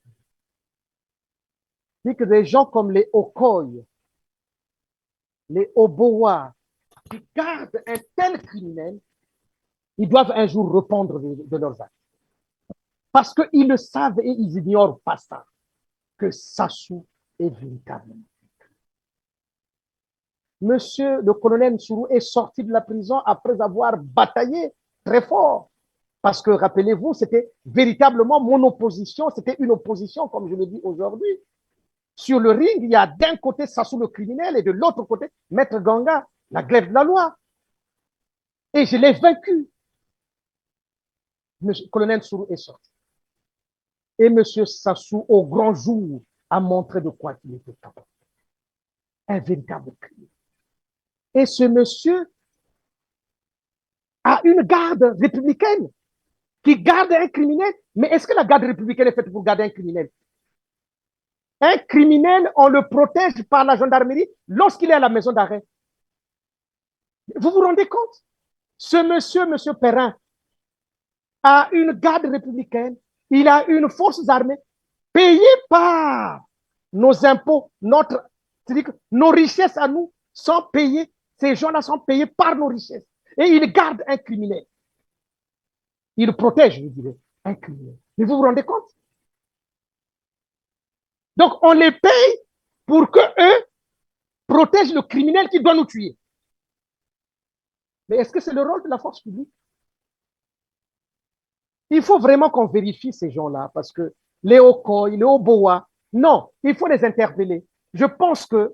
C'est que des gens comme les Okoy, les Obowa, qui gardent un tel criminel, ils doivent un jour répondre de leurs actes. Parce qu'ils le savent et ils ignorent pas ça, que Sassou est véritablement. Monsieur le colonel Ntsuru est sorti de la prison après avoir bataillé très fort. Parce que, rappelez-vous, c'était véritablement mon opposition, c'était une opposition, comme je le dis aujourd'hui. Sur le ring, il y a d'un côté Sassou le criminel et de l'autre côté Maître Ganga, la glaive de la loi. Et je l'ai vaincu. Monsieur le colonel Ntsuru est sorti. Et M. Sassou, au grand jour, a montré de quoi il était capable. Un véritable crime. Et ce monsieur a une garde républicaine qui garde un criminel. Mais est-ce que la garde républicaine est faite pour garder un criminel? Un criminel, on le protège par la gendarmerie lorsqu'il est à la maison d'arrêt. Vous vous rendez compte? Ce monsieur Perrin, a une garde républicaine. Il a une force armée payée par nos impôts, c'est-à-dire que nos richesses à nous sont payées, ces gens-là sont payés par nos richesses. Et ils gardent un criminel. Ils protègent, je dirais, un criminel. Mais vous vous rendez compte? Donc, on les paye pour que eux protègent le criminel qui doit nous tuer. Mais est-ce que c'est le rôle de la force publique? Il faut vraiment qu'on vérifie ces gens-là, parce que les Okoy, les Obowa, non, il faut les interpeller. Je pense que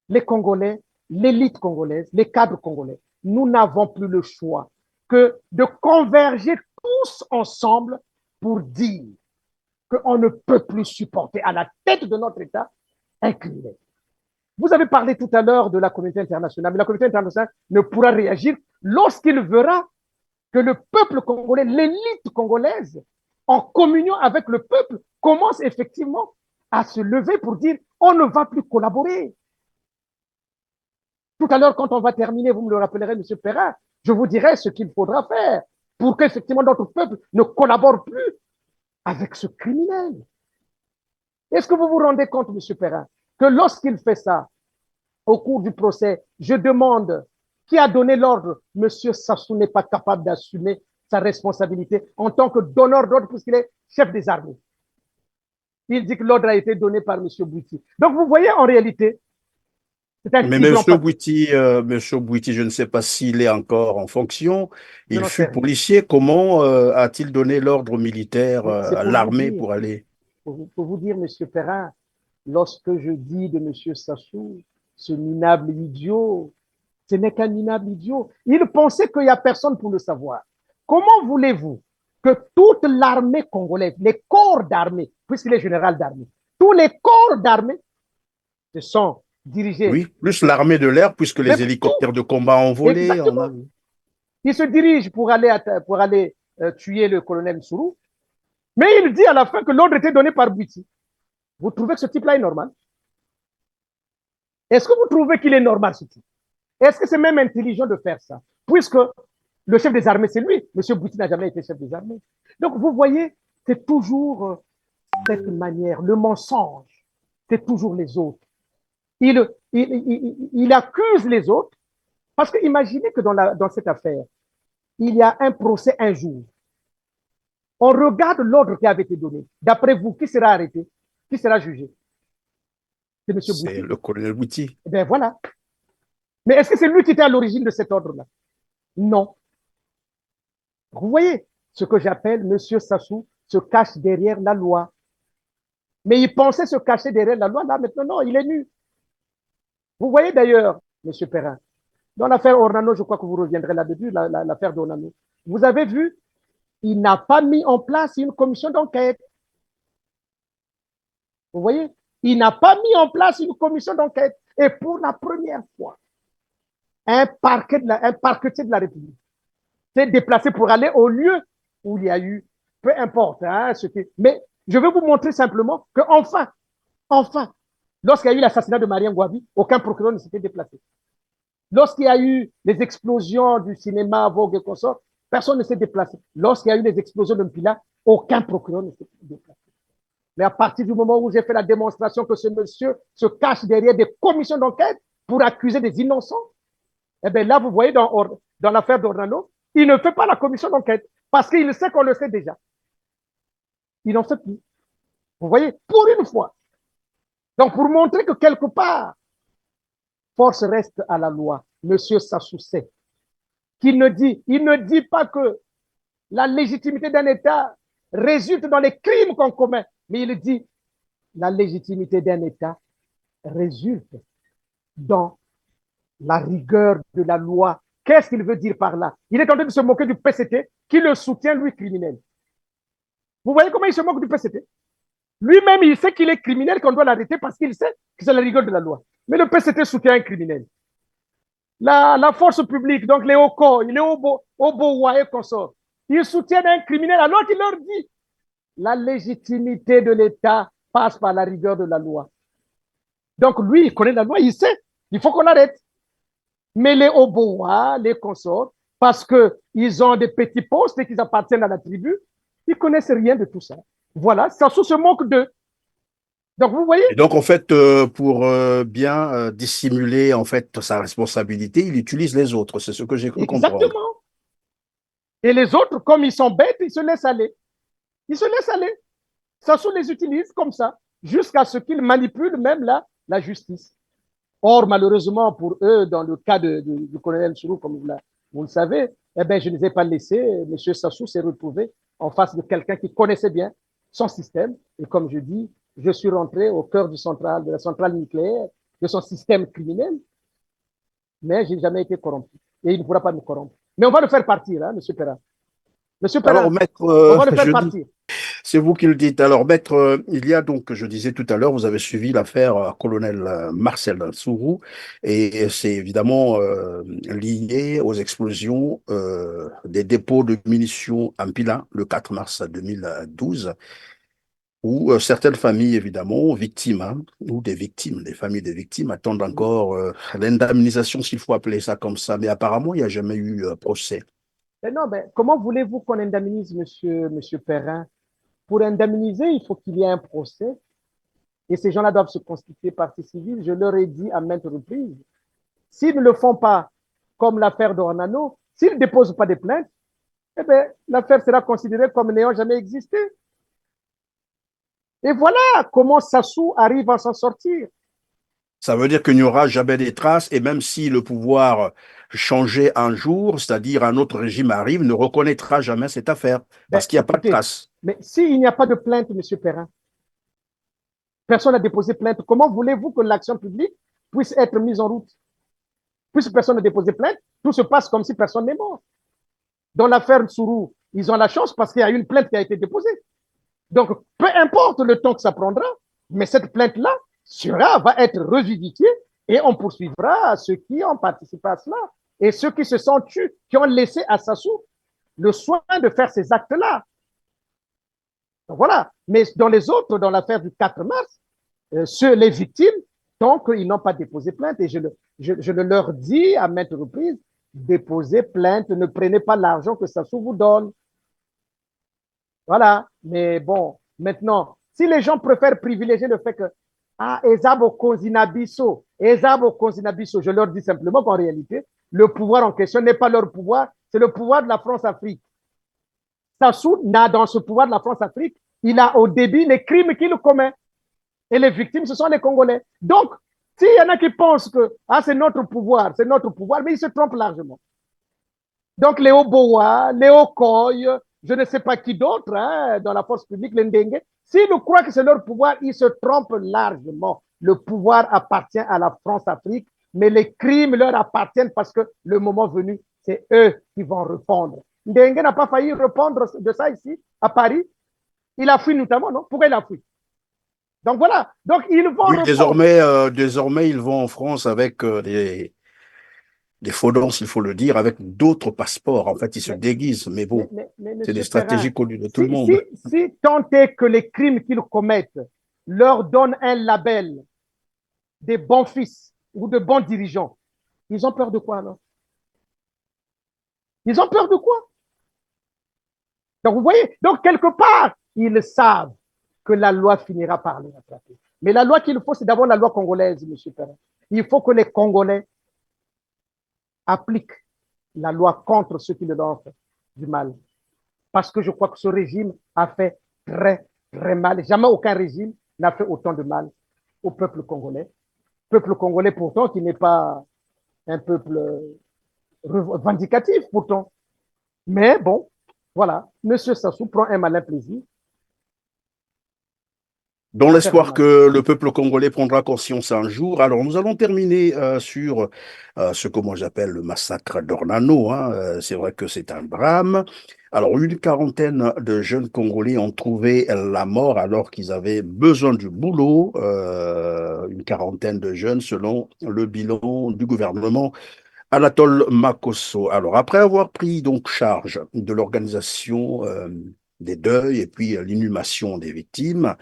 les Congolais, l'élite congolaise, les cadres congolais, nous n'avons plus le choix que de converger tous ensemble pour dire qu'on ne peut plus supporter à la tête de notre État un criminel. Vous avez parlé tout à l'heure de la communauté internationale, mais la communauté internationale ne pourra réagir lorsqu'il verra que le peuple congolais, l'élite congolaise, en communion avec le peuple, commence effectivement à se lever pour dire on ne va plus collaborer. Tout à l'heure, quand on va terminer, vous me le rappellerez, M. Perrin, je vous dirai ce qu'il faudra faire pour qu'effectivement notre peuple ne collabore plus avec ce criminel. Est-ce que vous vous rendez compte, M. Perrin, que lorsqu'il fait ça, au cours du procès, je demande qui a donné l'ordre? M. Sassou n'est pas capable d'assumer sa responsabilité en tant que donneur d'ordre puisqu'il est chef des armées. Il dit que l'ordre a été donné par M. Bouiti. Donc, vous voyez, en réalité, c'est un Mais Monsieur Bouiti, je ne sais pas s'il est encore en fonction. Il fut policier. Comment a-t-il donné l'ordre militaire à l'armée pour aller? Pour vous dire, M. Perrin, lorsque je dis de M. Sassou, ce minable idiot, ce n'est qu'un minable idiot. Il pensait qu'il n'y a personne pour le savoir. Comment voulez-vous que toute l'armée congolaise, les corps d'armée, puisqu'il est général d'armée, tous les corps d'armée se sont dirigés. Oui, plus l'armée de l'air, puisque les hélicoptères de combat ont volé. Il se dirige pour aller tuer le colonel Nsourou, mais il dit à la fin que l'ordre était donné par Bouiti. Vous trouvez que ce type-là est normal? Est-ce que vous trouvez qu'il est normal, ce type? Est-ce que c'est même intelligent de faire ça? Puisque le chef des armées, c'est lui. M. Bouiti n'a jamais été chef des armées. Donc, vous voyez, c'est toujours cette manière. Le mensonge, c'est toujours les autres. Il accuse les autres parce que imaginez que dans cette affaire, il y a un procès un jour. On regarde l'ordre qui avait été donné. D'après vous, qui sera arrêté? Qui sera jugé? C'est M. Bouiti. C'est le colonel Bouiti. Eh bien, voilà. Mais est-ce que c'est lui qui était à l'origine de cet ordre-là? Non. Vous voyez, ce que j'appelle M. Sassou se cache derrière la loi. Mais il pensait se cacher derrière la loi, là, maintenant, non, il est nu. Vous voyez d'ailleurs, M. Perrin, dans l'affaire Ornano, je crois que vous reviendrez là-dessus, l'affaire d'Ornano. Vous avez vu, il n'a pas mis en place une commission d'enquête. Vous voyez, il n'a pas mis en place une commission d'enquête. Et pour la première fois, un parquetier de la République s'est déplacé pour aller au lieu où il y a eu, peu importe, hein, mais je vais vous montrer simplement que enfin, lorsqu'il y a eu l'assassinat de Marien Gouavi, aucun procureur ne s'était déplacé. Lorsqu'il y a eu les explosions du cinéma Vogue et consorts, personne ne s'est déplacé. Lorsqu'il y a eu les explosions de Mpila, aucun procureur ne s'est déplacé. Mais à partir du moment où j'ai fait la démonstration que ce monsieur se cache derrière des commissions d'enquête pour accuser des innocents, eh bien là, vous voyez dans l'affaire d'Ornano, il ne fait pas la commission d'enquête parce qu'il sait qu'on le sait déjà. Il n'en fait plus. Vous voyez, pour une fois. Donc, pour montrer que quelque part, force reste à la loi. Monsieur Sassou sait qu'il ne dit pas que la légitimité d'un État résulte dans les crimes qu'on commet, mais il dit la légitimité d'un État résulte dans la rigueur de la loi. Qu'est-ce qu'il veut dire par là? Il est en train de se moquer du PCT qui le soutient, lui, criminel. Vous voyez comment il se moque du PCT? Lui-même, il sait qu'il est criminel, qu'on doit l'arrêter parce qu'il sait que c'est la rigueur de la loi. Mais le PCT soutient un criminel. La force publique, donc les Oko, les Obowa et consorts, ils soutiennent un criminel alors qu'il leur dit la légitimité de l'État passe par la rigueur de la loi. Donc lui, il connaît la loi, il sait, il faut qu'on arrête. Mais les Obowa, les consorts, parce qu'ils ont des petits postes et qu'ils appartiennent à la tribu, ils ne connaissent rien de tout ça. Voilà, Sassou se moque d'eux. Donc, vous voyez. Et donc, en fait, pour bien dissimuler en fait sa responsabilité, il utilise les autres. C'est ce que j'ai cru comprendre. Exactement. Et les autres, comme ils sont bêtes, ils se laissent aller. Ils se laissent aller. Sassou les utilise comme ça, jusqu'à ce qu'ils manipulent même la justice. Or, malheureusement pour eux, dans le cas du colonel Nsourou, comme vous le savez, eh bien, je ne les ai pas laissés. M. Sassou s'est retrouvé en face de quelqu'un qui connaissait bien son système. Et comme je dis, je suis rentré au cœur de la centrale nucléaire, de son système criminel, mais je n'ai jamais été corrompu. Et il ne pourra pas me corrompre. Mais on va le faire partir, hein, M. Perrin. M. Perrin, alors, maître, on va le faire partir. C'est vous qui le dites. Alors, maître, il y a donc, je disais tout à l'heure, vous avez suivi l'affaire colonel Marcel Sourou, et c'est évidemment lié aux explosions des dépôts de munitions à Mpila le 4 mars 2012, où certaines familles, évidemment, victimes, hein, ou des victimes, des familles des victimes, attendent encore l'indemnisation, s'il faut appeler ça comme ça. Mais apparemment, il n'y a jamais eu procès. Mais non, mais comment voulez-vous qu'on indemnise, monsieur Perrin? Pour indemniser, il faut qu'il y ait un procès. Et ces gens-là doivent se constituer partie civile. Je leur ai dit à maintes reprises. S'ils ne le font pas, comme l'affaire d'Ornano, s'ils ne déposent pas de plainte, eh bien, l'affaire sera considérée comme n'ayant jamais existé. Et voilà comment Sassou arrive à s'en sortir. Ça veut dire qu'il n'y aura jamais des traces, et même si le pouvoir changeait un jour, c'est-à-dire un autre régime arrive, ne reconnaîtra jamais cette affaire, parce qu'il n'y a pas de traces. Mais s'il n'y a pas de plainte, M. Perrin, personne n'a déposé plainte, comment voulez-vous que l'action publique puisse être mise en route? Puisque personne n'a déposé plainte, tout se passe comme si personne n'est mort. Dans l'affaire Sourou, ils ont la chance parce qu'il y a une plainte qui a été déposée. Donc, peu importe le temps que ça prendra, mais cette plainte-là va être revivifiée et on poursuivra ceux qui ont participé à cela et ceux qui se sont tués, qui ont laissé à Sassou le soin de faire ces actes-là. Donc, voilà. Mais dans les autres, dans l'affaire du 4 mars, les victimes, tant qu'ils n'ont pas déposé plainte, et je le leur dis à maintes reprises, déposez plainte, ne prenez pas l'argent que Sassou vous donne. Voilà. Mais bon, maintenant, si les gens préfèrent privilégier le fait que Ezabo Konzinabiso, je leur dis simplement qu'en réalité, le pouvoir en question n'est pas leur pouvoir, c'est le pouvoir de la France-Afrique. Sassou n'a dans ce pouvoir de la France-Afrique, il a au début les crimes qu'il commet. Et les victimes, ce sont les Congolais. Donc, s'il y en a qui pensent que c'est notre pouvoir, mais ils se trompent largement. Donc, Léo Boa, Léo Koy, je ne sais pas qui d'autre dans la force publique, les Ndenge, s'ils croient que c'est leur pouvoir, ils se trompent largement. Le pouvoir appartient à la France-Afrique, mais les crimes leur appartiennent parce que le moment venu, c'est eux qui vont répondre. Ndenge n'a pas failli répondre de ça ici, à Paris. Il a fui notamment, non? Pourquoi il a fui? Donc voilà. Donc ils vont oui, désormais, ils vont en France avec des faux dents, s'il faut le dire, avec d'autres passeports. En fait, ils se déguisent. Mais bon, c'est des stratégies connues de tout le monde. Si tant est que les crimes qu'ils commettent leur donnent un label des bons fils ou de bons dirigeants, ils ont peur de quoi alors? Ils ont peur de quoi? Donc vous voyez, donc quelque part, ils savent que la loi finira par les rattraper. Mais la loi qu'il faut, c'est d'abord la loi congolaise, M. Perrin. Il faut que les Congolais appliquent la loi contre ceux qui leur font du mal. Parce que je crois que ce régime a fait très, très mal. Jamais aucun régime n'a fait autant de mal au peuple congolais. Peuple congolais, pourtant, qui n'est pas un peuple vindicatif, pourtant. Mais bon, voilà. M. Sassou prend un malin plaisir. Dans l'espoir que le peuple congolais prendra conscience un jour. Alors, nous allons terminer sur ce que moi j'appelle le massacre d'Ornano. C'est vrai que c'est un drame. Alors, une quarantaine de jeunes Congolais ont trouvé la mort alors qu'ils avaient besoin du boulot. Une quarantaine de jeunes selon le bilan du gouvernement Anatole Makosso. Alors, après avoir pris donc charge de l'organisation des deuils et puis l'inhumation des victimes,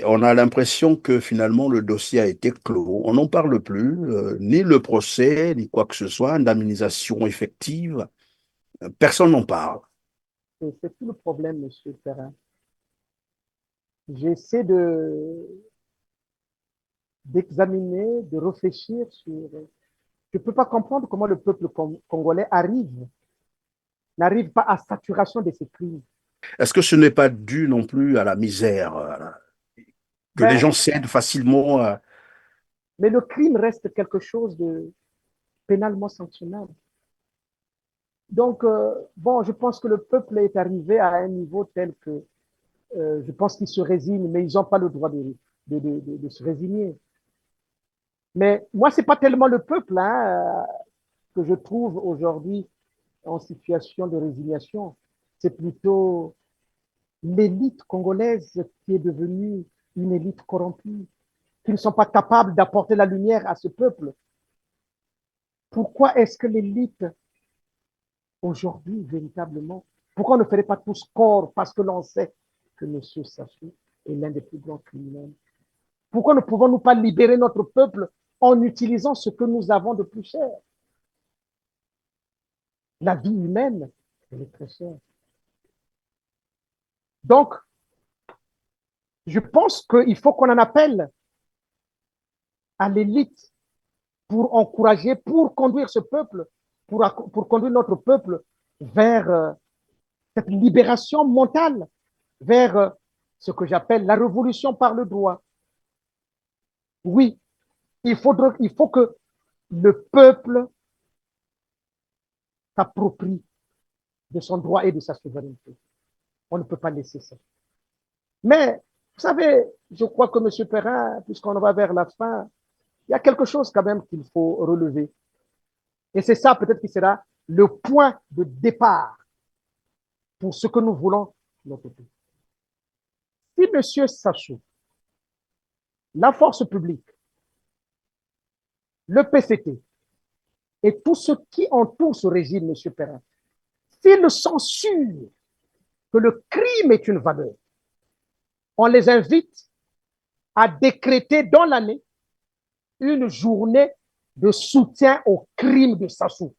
on a l'impression que finalement le dossier a été clos. On n'en parle plus, ni le procès, ni quoi que ce soit, indemnisation effective. Personne n'en parle. C'est tout le problème, M. Perrin. J'essaie d'examiner, de réfléchir sur... Je ne peux pas comprendre comment le peuple congolais n'arrive pas à saturation de ces crimes. Est-ce que ce n'est pas dû non plus à la misère, que les gens cèdent facilement Mais le crime reste quelque chose de pénalement sanctionnable. Donc, bon, je pense que le peuple est arrivé à un niveau tel que je pense qu'ils se résignent, mais ils n'ont pas le droit de se résigner. Mais moi, ce n'est pas tellement le peuple que je trouve aujourd'hui en situation de résignation. C'est plutôt l'élite congolaise qui est devenue une élite corrompue, qui ne sont pas capables d'apporter la lumière à ce peuple. Pourquoi est-ce que l'élite, aujourd'hui, véritablement, pourquoi on ne ferait pas tous corps parce que l'on sait que M. Sassou est l'un des plus grands criminels? Pourquoi ne pouvons-nous pas libérer notre peuple en utilisant ce que nous avons de plus cher? La vie humaine, elle est très chère. Donc, je pense qu'il faut qu'on en appelle à l'élite pour encourager, pour conduire ce peuple, pour conduire notre peuple vers cette libération mentale, vers ce que j'appelle la révolution par le droit. Oui, il faut que le peuple s'approprie de son droit et de sa souveraineté. On ne peut pas laisser ça. Mais, vous savez, je crois que M. Perrin, puisqu'on va vers la fin, il y a quelque chose quand même qu'il faut relever. Et c'est ça peut-être qui sera le point de départ pour ce que nous voulons notre pays. Si M. Sassou, la force publique, le PCT et tous ceux qui entourent ce régime, M. Perrin, s'ils sont sûrs que le crime est une valeur, on les invite à décréter dans l'année une journée de soutien au crime de Sassou.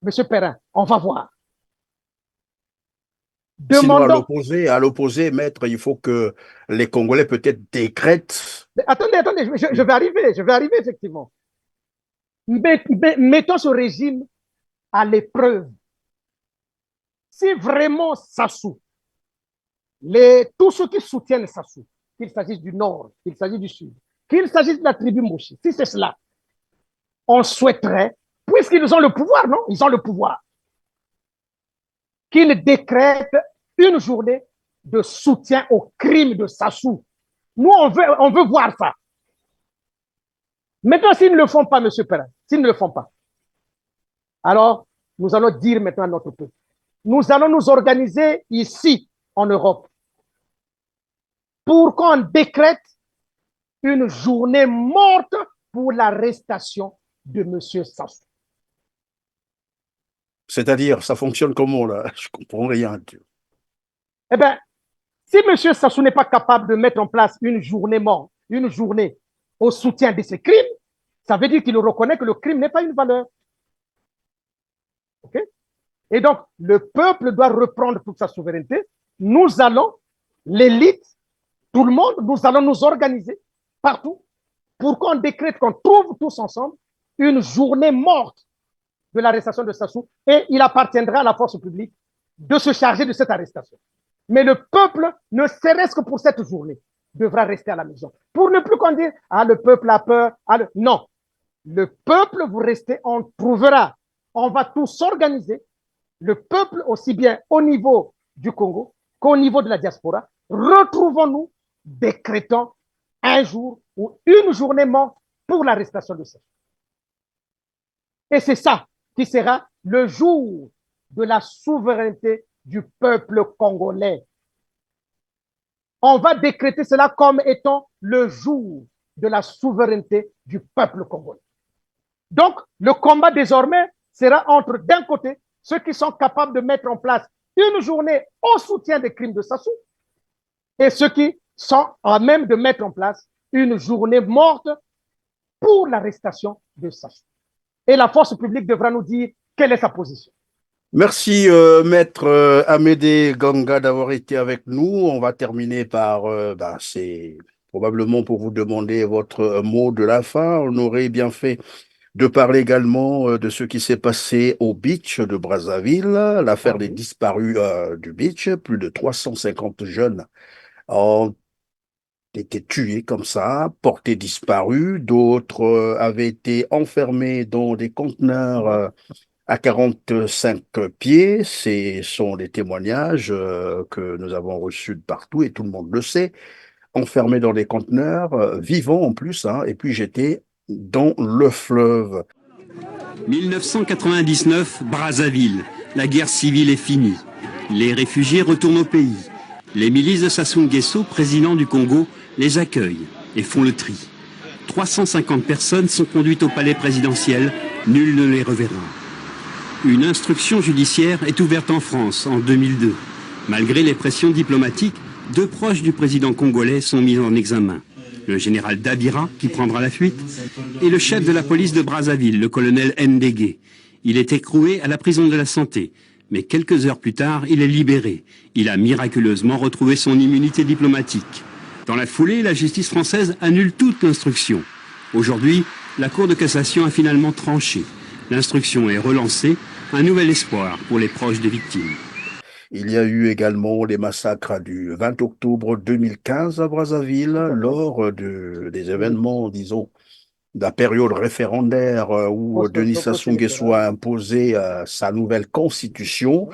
Monsieur Perrin, on va voir. Sinon, à l'opposé, maître, il faut que les Congolais peut-être décrètent. Mais attendez, je vais arriver effectivement. Mettons ce régime à l'épreuve. Si vraiment Sassou, tous ceux qui soutiennent Sassou, qu'il s'agisse du Nord, qu'il s'agisse du Sud, qu'il s'agisse de la tribu Mouchi, si c'est cela, on souhaiterait, puisqu'ils ont le pouvoir, non? Ils ont le pouvoir, qu'ils décrètent une journée de soutien au crime de Sassou. Nous, on veut voir ça. Maintenant, s'ils ne le font pas, M. Perrin, s'ils ne le font pas, alors nous allons dire maintenant à notre peuple, nous allons nous organiser ici, en Europe, pour qu'on décrète une journée morte pour l'arrestation de M. Sassou. C'est-à-dire, ça fonctionne comment, là? Je ne comprends rien. Eh bien, si M. Sassou n'est pas capable de mettre en place une journée morte, une journée au soutien de ses crimes, ça veut dire qu'il reconnaît que le crime n'est pas une valeur. OK? Et donc, le peuple doit reprendre toute sa souveraineté. Nous allons, l'élite, tout le monde, nous allons nous organiser partout pour qu'on décrète, qu'on trouve tous ensemble une journée morte de l'arrestation de Sassou et il appartiendra à la force publique de se charger de cette arrestation. Mais le peuple, ne serait-ce que pour cette journée, devra rester à la maison. Pour ne plus qu'on dise, le peuple a peur. Non. Le peuple, vous restez, on trouvera. On va tous s'organiser. Le peuple, aussi bien au niveau du Congo qu'au niveau de la diaspora, retrouvons-nous, décrétons un jour ou une journée morte pour l'arrestation de Sassou. Et c'est ça qui sera le jour de la souveraineté du peuple congolais. On va décréter cela comme étant le jour de la souveraineté du peuple congolais. Donc, le combat désormais sera entre, d'un côté, ceux qui sont capables de mettre en place une journée au soutien des crimes de Sassou et ceux qui sont à même de mettre en place une journée morte pour l'arrestation de Sassou. Et la force publique devra nous dire quelle est sa position. Merci, maître Amédée Ganga, d'avoir été avec nous. On va terminer par, c'est probablement pour vous demander votre mot de la fin. On aurait bien fait de parler également de ce qui s'est passé au beach de Brazzaville, l'affaire des disparus du beach. Plus de 350 jeunes ont été tués comme ça, portés disparus. D'autres avaient été enfermés dans des conteneurs à 45 pieds. Ce sont des témoignages que nous avons reçus de partout et tout le monde le sait. Enfermés dans des conteneurs, vivants en plus, et puis jetés dans le fleuve. 1999, Brazzaville. La guerre civile est finie. Les réfugiés retournent au pays. Les milices de Sassou Nguesso, président du Congo, les accueillent et font le tri. 350 personnes sont conduites au palais présidentiel, nul ne les reverra. Une instruction judiciaire est ouverte en France en 2002. Malgré les pressions diplomatiques, 2 proches du président congolais sont mis en examen. Le général Dabira, qui prendra la fuite, et le chef de la police de Brazzaville, le colonel Ndege. Il est écroué à la prison de la Santé, mais quelques heures plus tard, il est libéré. Il a miraculeusement retrouvé son immunité diplomatique. Dans la foulée, la justice française annule toute l'instruction. Aujourd'hui, la Cour de cassation a finalement tranché. L'instruction est relancée, un nouvel espoir pour les proches des victimes. Il y a eu également les massacres du 20 octobre 2015 à Brazzaville, lors des événements, disons, de la période référendaire où Denis Sassou Nguesso a imposé sa nouvelle constitution.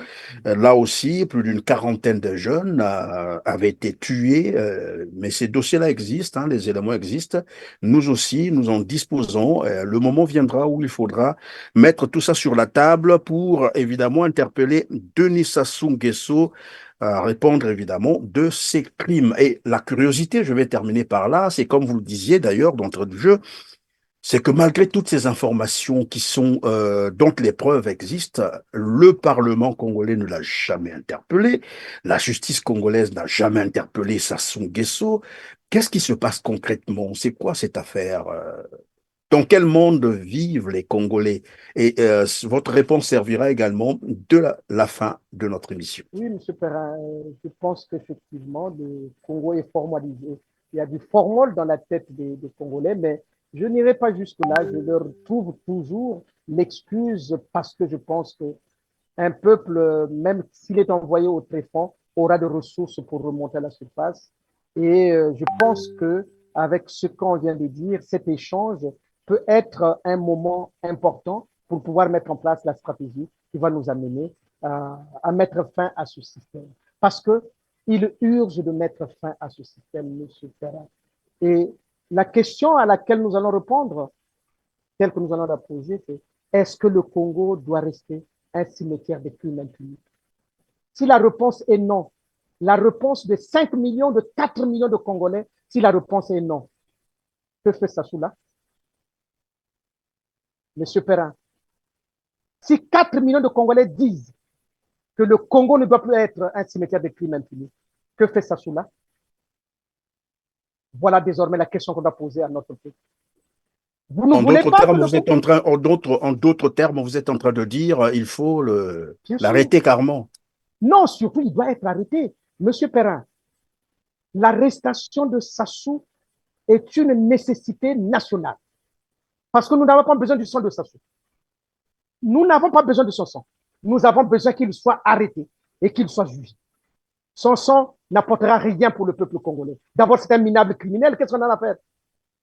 Là aussi, plus d'une quarantaine de jeunes avaient été tués, mais ces dossiers-là existent, hein, les éléments existent. Nous aussi, nous en disposons. Le moment viendra où il faudra mettre tout ça sur la table pour, évidemment, interpeller Denis Sassou Nguesso à répondre évidemment de ces crimes. Et la curiosité, je vais terminer par là, c'est comme vous le disiez d'ailleurs d'entrée de jeu, c'est que malgré toutes ces informations dont les preuves existent, le Parlement congolais ne l'a jamais interpellé, la justice congolaise n'a jamais interpellé Sassou Nguesso. Qu'est-ce qui se passe concrètement? C'est quoi cette affaire? Dans quel monde vivent les Congolais? Et votre réponse servira également de la fin de notre émission. Oui, M. Perrin, je pense qu'effectivement, le Congo est formalisé. Il y a du formol dans la tête des Congolais, mais je n'irai pas jusque-là. Je leur trouve toujours l'excuse parce que je pense qu'un peuple, même s'il est envoyé au tréfonds, aura des ressources pour remonter à la surface. Et je pense que avec ce qu'on vient de dire, cet échange peut être un moment important pour pouvoir mettre en place la stratégie qui va nous amener à mettre fin à ce système. Parce que il urge de mettre fin à ce système, M. Perrin. Et la question à laquelle nous allons répondre, telle que nous allons la poser, c'est est-ce que le Congo doit rester un cimetière des crimes impunis? Si la réponse est non, la réponse de 5 millions, de 4 millions de Congolais, si la réponse est non, que fait Sassou là? Monsieur Perrin, si 4 millions de Congolais disent que le Congo ne doit plus être un cimetière des crimes impunis, que fait Sassou là? Voilà désormais la question qu'on doit poser à notre peuple. Vous ne voulez pas en d'autres termes, vous êtes en train de dire il faut l'arrêter carrément. Non, surtout, il doit être arrêté. Monsieur Perrin, l'arrestation de Sassou est une nécessité nationale. Parce que nous n'avons pas besoin du sang de Sassou. Nous n'avons pas besoin de son sang. Nous avons besoin qu'il soit arrêté et qu'il soit jugé. Son sang n'apportera rien pour le peuple congolais. D'abord, c'est un minable criminel. Qu'est-ce qu'on en a à faire?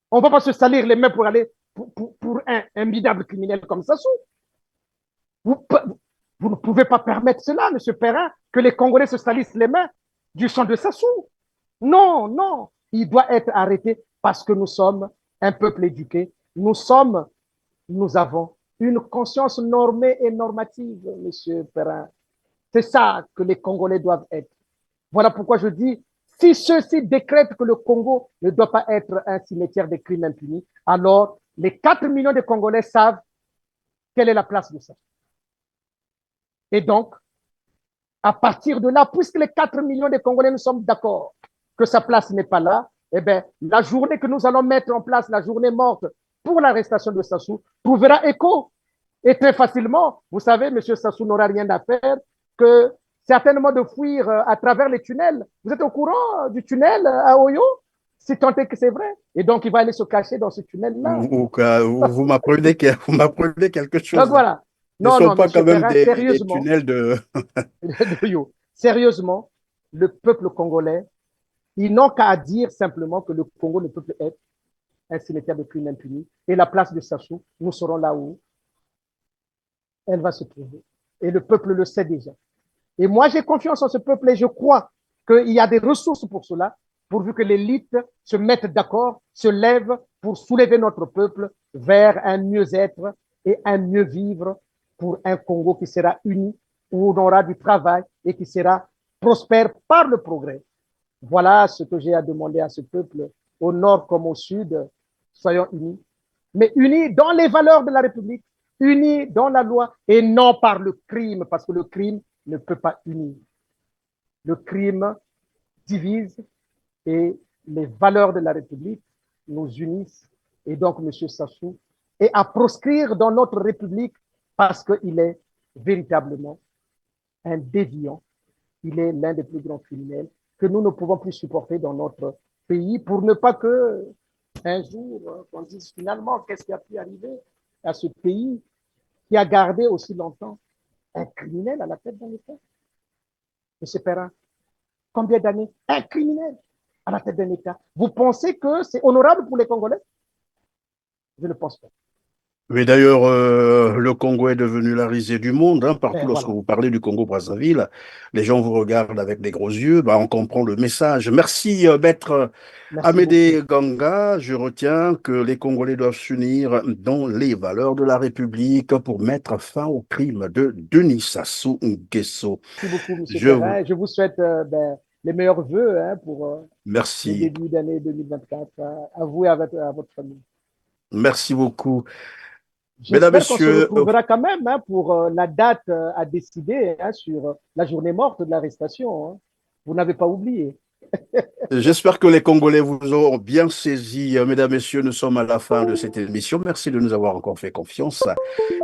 On ne va pas se salir les mains pour aller pour un minable criminel comme Sassou. Vous ne pouvez pas permettre cela, M. Perrin, que les Congolais se salissent les mains du sang de Sassou. Non, non. Il doit être arrêté parce que nous sommes un peuple éduqué. Nous avons une conscience normée et normative, M. Perrin. C'est ça que les Congolais doivent être. Voilà pourquoi je dis, si ceux-ci décrètent que le Congo ne doit pas être un cimetière des crimes impunis, alors les 4 millions de Congolais savent quelle est la place de ça. Et donc, à partir de là, puisque les 4 millions de Congolais, nous sommes d'accord que sa place n'est pas là, eh bien, la journée que nous allons mettre en place, la journée morte pour l'arrestation de Sassou, trouvera écho. Et très facilement, vous savez, M. Sassou n'aura rien à faire que certainement de fuir à travers les tunnels. Vous êtes au courant du tunnel à Oyo? Si tant est que c'est vrai. Et donc, il va aller se cacher dans ce tunnel-là. Vous m'apprenez quelque chose. Donc voilà. Non, ce ne sont pas quand même des tunnels de... Sérieusement, le peuple congolais, ils n'ont qu'à dire simplement que le Congo ne peut plus être un cimetière de crimes impunis. Et la place de Sassou, nous serons là où elle va se trouver. Et le peuple le sait déjà. Et moi, j'ai confiance en ce peuple et je crois qu'il y a des ressources pour cela, pourvu que l'élite se mette d'accord, se lève pour soulever notre peuple vers un mieux-être et un mieux vivre pour un Congo qui sera uni où on aura du travail et qui sera prospère par le progrès. Voilà ce que j'ai à demander à ce peuple, au nord comme au sud. Soyons unis, mais unis dans les valeurs de la République, unis dans la loi et non par le crime, parce que le crime ne peut pas unir. Le crime divise et les valeurs de la République nous unissent. Et donc, M. Sassou est à proscrire dans notre République parce qu'il est véritablement un déviant. Il est l'un des plus grands criminels que nous ne pouvons plus supporter dans notre pays pour ne pas que un jour on dise finalement qu'est-ce qui a pu arriver à ce pays qui a gardé aussi longtemps un criminel à la tête d'un État. M. Perrin, combien d'années? Un criminel à la tête d'un État. Vous pensez que c'est honorable pour les Congolais? Je ne pense pas. Mais d'ailleurs, le Congo est devenu la risée du monde. Hein, partout, lorsque Voilà. vous parlez du Congo-Brazzaville, les gens vous regardent avec des gros yeux. Bah, on comprend le message. Merci, maître Merci Amédée beaucoup. Ganga. Je retiens que les Congolais doivent s'unir dans les valeurs de la République pour mettre fin au crime de Denis Sassou Nguesso. Merci beaucoup, M. Je vous Perrin. Je vous souhaite les meilleurs vœux pour le merci. début d'année 2024 à vous et à votre famille. Merci beaucoup. Mesdames, J'espère qu'on se Messieurs, retrouvera quand même pour la date à décider sur la journée morte de l'arrestation. Hein. Vous n'avez pas oublié. j'espère que les Congolais vous auront bien saisi. Mesdames, Messieurs, nous sommes à la fin de cette émission. Merci de nous avoir encore fait confiance.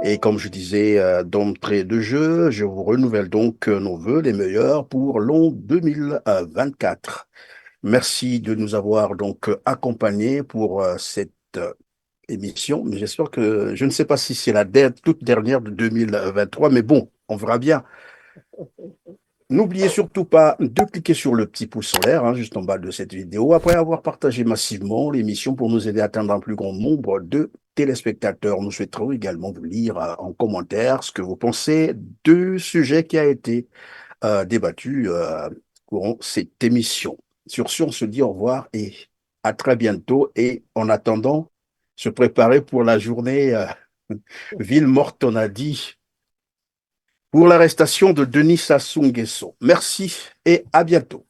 Et comme je disais d'entrée de jeu, je vous renouvelle donc nos voeux les meilleurs pour l'an 2024. Merci de nous avoir donc accompagnés pour cette émission. Mais j'espère que, je ne sais pas si c'est la toute dernière de 2023, mais bon, on verra bien. N'oubliez surtout pas de cliquer sur le petit pouce en l'air, hein, juste en bas de cette vidéo, après avoir partagé massivement l'émission pour nous aider à atteindre un plus grand nombre de téléspectateurs. Nous souhaiterons également vous lire en commentaire ce que vous pensez du sujet qui a été débattu courant cette émission. Sur ce, on se dit au revoir et à très bientôt. Et en attendant, se préparer pour la journée ville morte, on a dit, pour l'arrestation de Denis Sassou Nguesso. Merci et à bientôt.